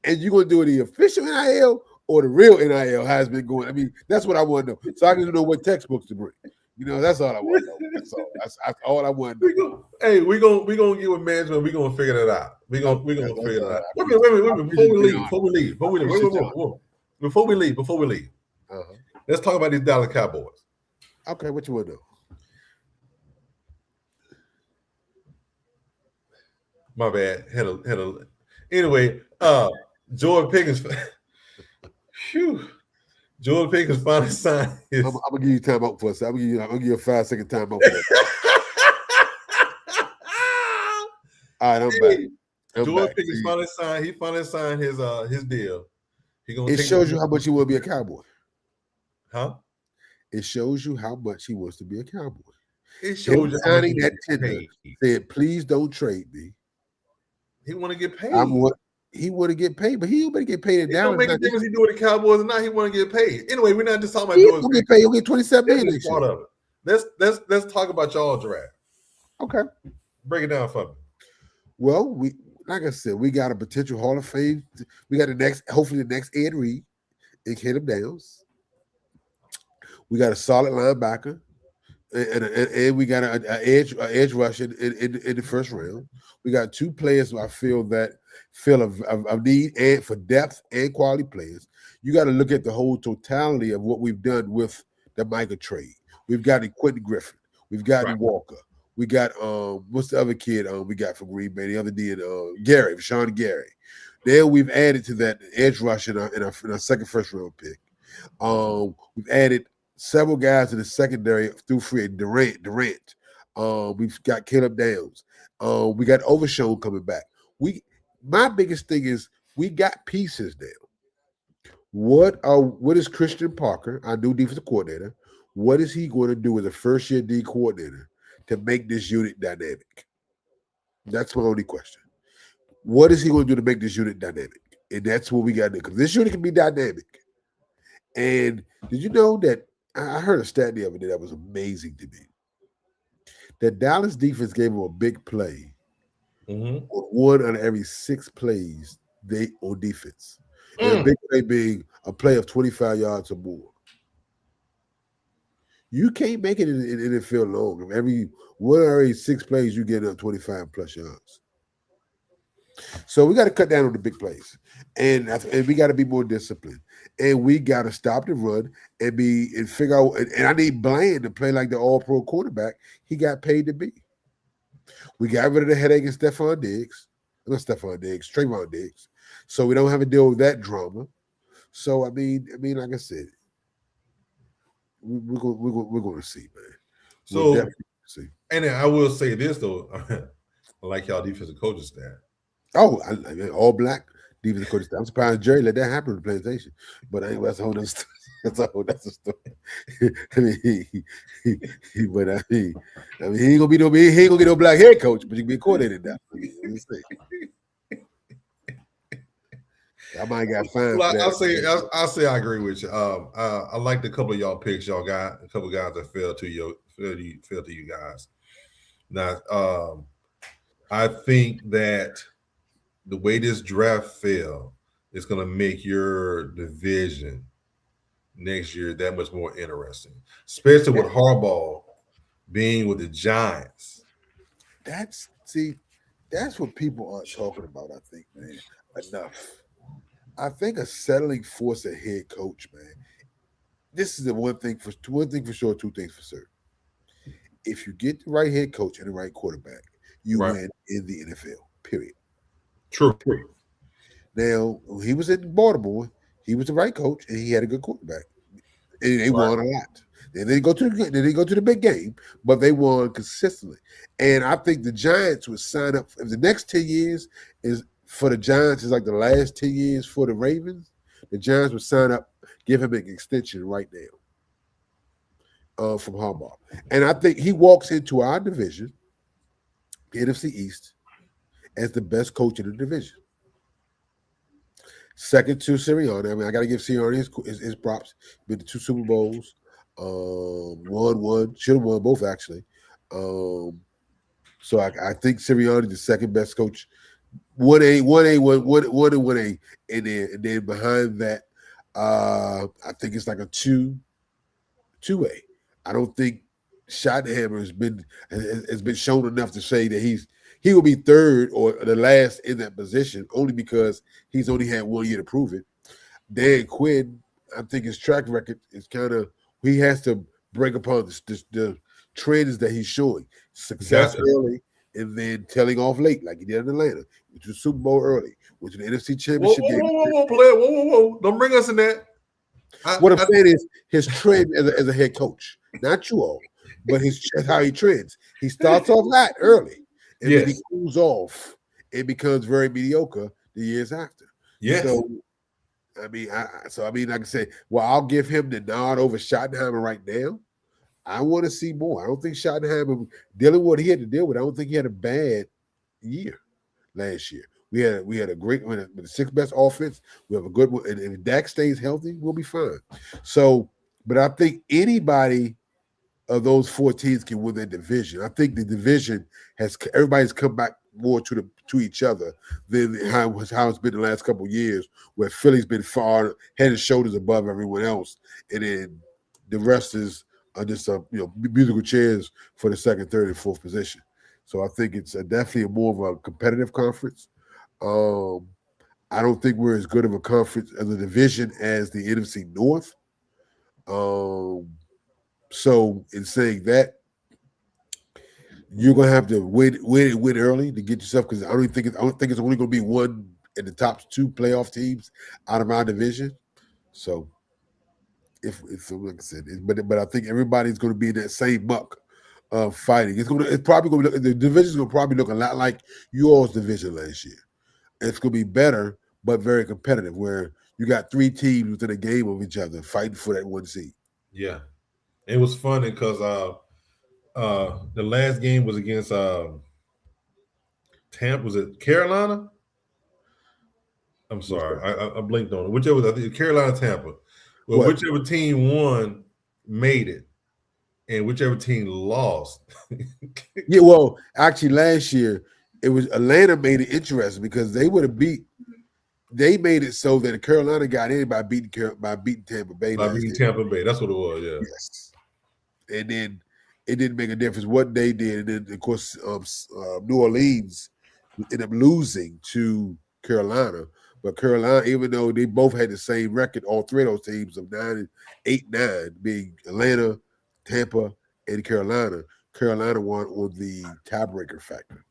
and you gonna do the official NIL or the real NIL has been going? I mean, that's what I want to know. So I can know what textbooks to bring. You know, that's all I want to know. That's all. That's all I want to know. We're gonna get with management. We're gonna figure that out. We're gonna figure it out. Wait a minute. Before we leave, let's talk about these Dallas Cowboys. Okay, what you want to know? My bad. Had a. Anyway, Jordan Pickens. Phew. Jordan Pickens finally signed his. I'm gonna give you time out for a second. I'm gonna give you a 5-second time out for that. All right, I'm back. Jordan Pickens finally signed. He finally signed his deal. It shows you how much he will be a Cowboy. Huh? It shows you how much he wants to be a Cowboy. It shows you signing that tender. Said, please don't trade me. He want to get paid. He want to get paid, but he better get paid in Dallas. It don't make a difference he doing the Cowboys or not. He want to get paid. Anyway, we're not just talking about Jordan. He'll get paid. He'll get $27 million next year. Part of it. Let's talk about y'all draft. Okay, break it down for me. Well, like I said, we got a potential Hall of Fame. We got hopefully the next Ed Reed and Caleb Downs. We got a solid linebacker, and we got an edge rusher in the first round. We got 2 players who I feel of need and for depth and quality players. You got to look at the whole totality of what we've done with the Micah trade. We've got Quentin Griffin. We've got Walker. We got what's the other kid we got from Green Bay? The other did Gary, Sean Gary. Then we've added to that edge rush in our second first round pick. We've added several guys in the secondary through free Durant. We've got Caleb Downs. We got Overshown coming back. My biggest thing is we got pieces now. What is Christian Parker, our new defensive coordinator? What is he going to do as a first-year D coordinator to make this unit dynamic? That's my only question. What is he going to do to make this unit dynamic? And that's what we got to do, because this unit can be dynamic. And did you know that I heard a stat the other day that was amazing to me? That Dallas defense gave him a big play on 1 out of every 6 plays on defense. And a big play being a play of 25 yards or more. You can't make it in the NFL long. Every 6 plays, you get up 25 plus yards. So we got to cut down on the big plays, and we got to be more disciplined, and we got to stop the run and figure out. And I need Bland to play like the All-Pro quarterback he got paid to be. We got rid of the headache in Trayvon Diggs, so we don't have to deal with that drama. So I mean, like I said, we're going to see, man. So, definitely see. And then I will say this though, I like y'all defensive coaching staff. Oh, I mean, all black defensive coach. I'm surprised Jerry let that happen in the plantation, but that's a whole other story. That's a story. I mean, he ain't gonna get no black head coach, but you can be a coordinator now. I might got fined. Well, I'll say I agree with you. I liked a couple of y'all picks y'all got. A couple of guys that fell to you guys. Now, I think that the way this draft fell is going to make your division next year that much more interesting, especially with Harbaugh being with the Giants. That's what people aren't talking about. I think, man, enough. I think a settling force at head coach, man. This is the one thing for sure, two things for certain. If you get the right head coach and the right quarterback, you win in the NFL. Period. True. Now, when he was in Baltimore, he was the right coach and he had a good quarterback. And they won a lot. They didn't go to the big game, but they won consistently. And I think the Giants would sign up if the next 10 years is for the Giants is like the last 10 years for the Ravens. The Giants would sign up, give him an extension right now from Harbaugh. And I think he walks into our division, the NFC East, as the best coach in the division. Second to Sirianni. I mean, I got to give Sirianni his props. Been to 2 Super Bowls. Won one. Should have won both, actually. So I think Sirianni the second best coach. 1A, and then behind that, I think it's like a 2A. I don't think Schottenheimer has been shown enough to say that he will be third or the last in that position, only because he's only had 1 year to prove it. Dan Quinn, I think his track record is kind of he has to break upon the trends that he's showing. Success early and then tailing off late, like he did in Atlanta. Went to the Super Bowl early, went to the NFC Championship game. Whoa. Don't bring us in that. What I'm saying is his trend as a head coach, not you all, but that's how he trends. He starts off hot early, and then he cools off and becomes very mediocre the years after. Yes. So, I mean, like I say, well, I'll give him the nod over Schottenheimer right now. I want to see more. I don't think Schottenheimer, dealing with what he had to deal with, I don't think he had a bad year last year. We had a great with the 6th best offense. We have a good one, and if Dak stays healthy, we'll be fine. So, but I think anybody of those 4 teams can win that division. I think the division everybody's come back more to each other than how it's been the last couple of years, where Philly's been far head and shoulders above everyone else, and then the rest are just musical chairs for the 2nd, 3rd, and 4th position. So I think it's definitely more of a competitive conference. I don't think we're as good of a conference as a division as the NFC North. So in saying that, you're gonna have to win early to get yourself, because I don't think it's only gonna be one in the top 2 playoff teams out of our division. So if like I said, but I think everybody's gonna be in that same muck of fighting. It's probably gonna look, the division's gonna probably look a lot like you all's division last year. It's gonna be better, but very competitive, where you got 3 teams within a game of each other fighting for that 1 seed. Yeah, it was funny because the last game was against Tampa. Was it Carolina? I'm sorry, I blinked on it. Whichever, I think Carolina, Tampa. Well, whichever team won made it, and whichever team lost. Yeah, well, actually, last year it was Atlanta made it interesting because they would have beat they made it so that Carolina got in by beating Tampa Bay. By beating Tampa Bay. That's what it was, yeah. Yes. And then it didn't make a difference what they did. And then, of course, New Orleans ended up losing to Carolina. But Carolina, even though they both had the same record, all three of those teams of 8-9, being Atlanta, Tampa, and Carolina won on the tiebreaker factor.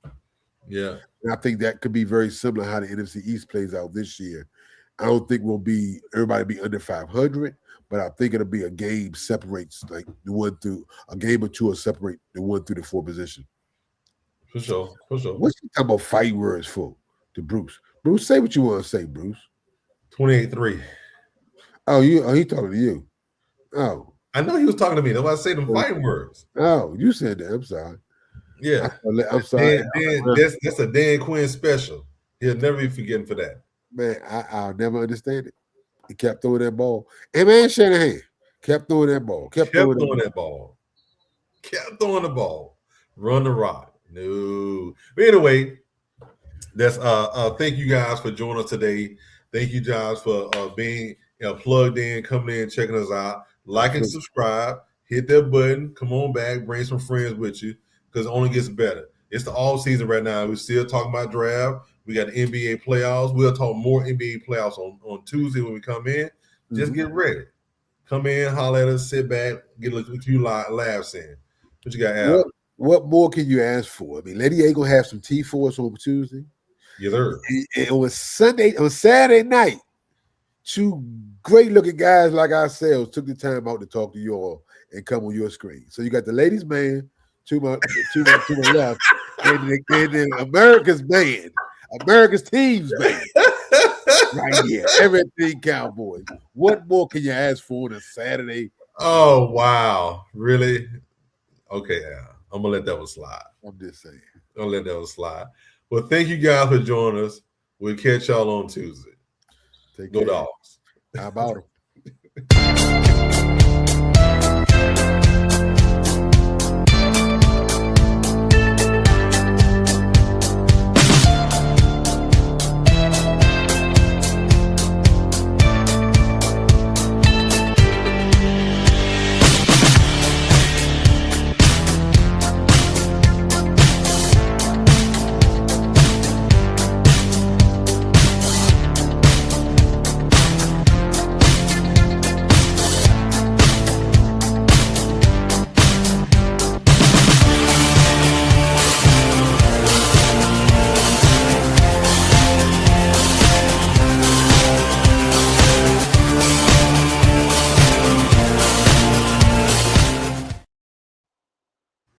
Yeah. And I think that could be very similar how the NFC East plays out this year. I don't think everybody be under 500, but I think it'll be a game separates like a game or two will separate the 1 through the 4 position. For sure. What's you talking about fighting words for to Bruce? Bruce, say what you want to say, Bruce. 28-3. Oh, he talking to you. Oh. I know he was talking to me. That's why I say them fighting words. Oh, you said that. I'm sorry. Yeah. I'm sorry. That's a Dan Quinn special. He'll never be forgetting for that. Man, I'll never understand it. He kept throwing that ball. Hey, man, Shanahan kept throwing that ball. Kept throwing the ball. Run the rock. No. But anyway, that's thank you guys for joining us today. Thank you guys for being plugged in, coming in, checking us out. Like and subscribe. Hit that button. Come on back. Bring some friends with you because it only gets better. It's the off season right now. We're still talking about draft. We got the NBA playoffs. We'll talk more NBA playoffs on Tuesday when we come in. Just get ready. Come in, holler at us, sit back, get a few laughs in. What you got, Al? What more can you ask for? I mean, Lady A gonna have some tea for us on Tuesday. Yes, sir. It was Saturday night. 2 great-looking guys like ourselves took the time out to talk to you all and come on your screen. So you got the ladies' man to my left, and then America's man, America's team's man, right here. Everything Cowboys. What more can you ask for on a Saturday? Oh wow, really? Okay, I'm gonna let that one slide. I'm just saying. I'll let that one slide. Well, thank you guys for joining us. We'll catch y'all on Tuesday. Take Go care. Dogs. How about them?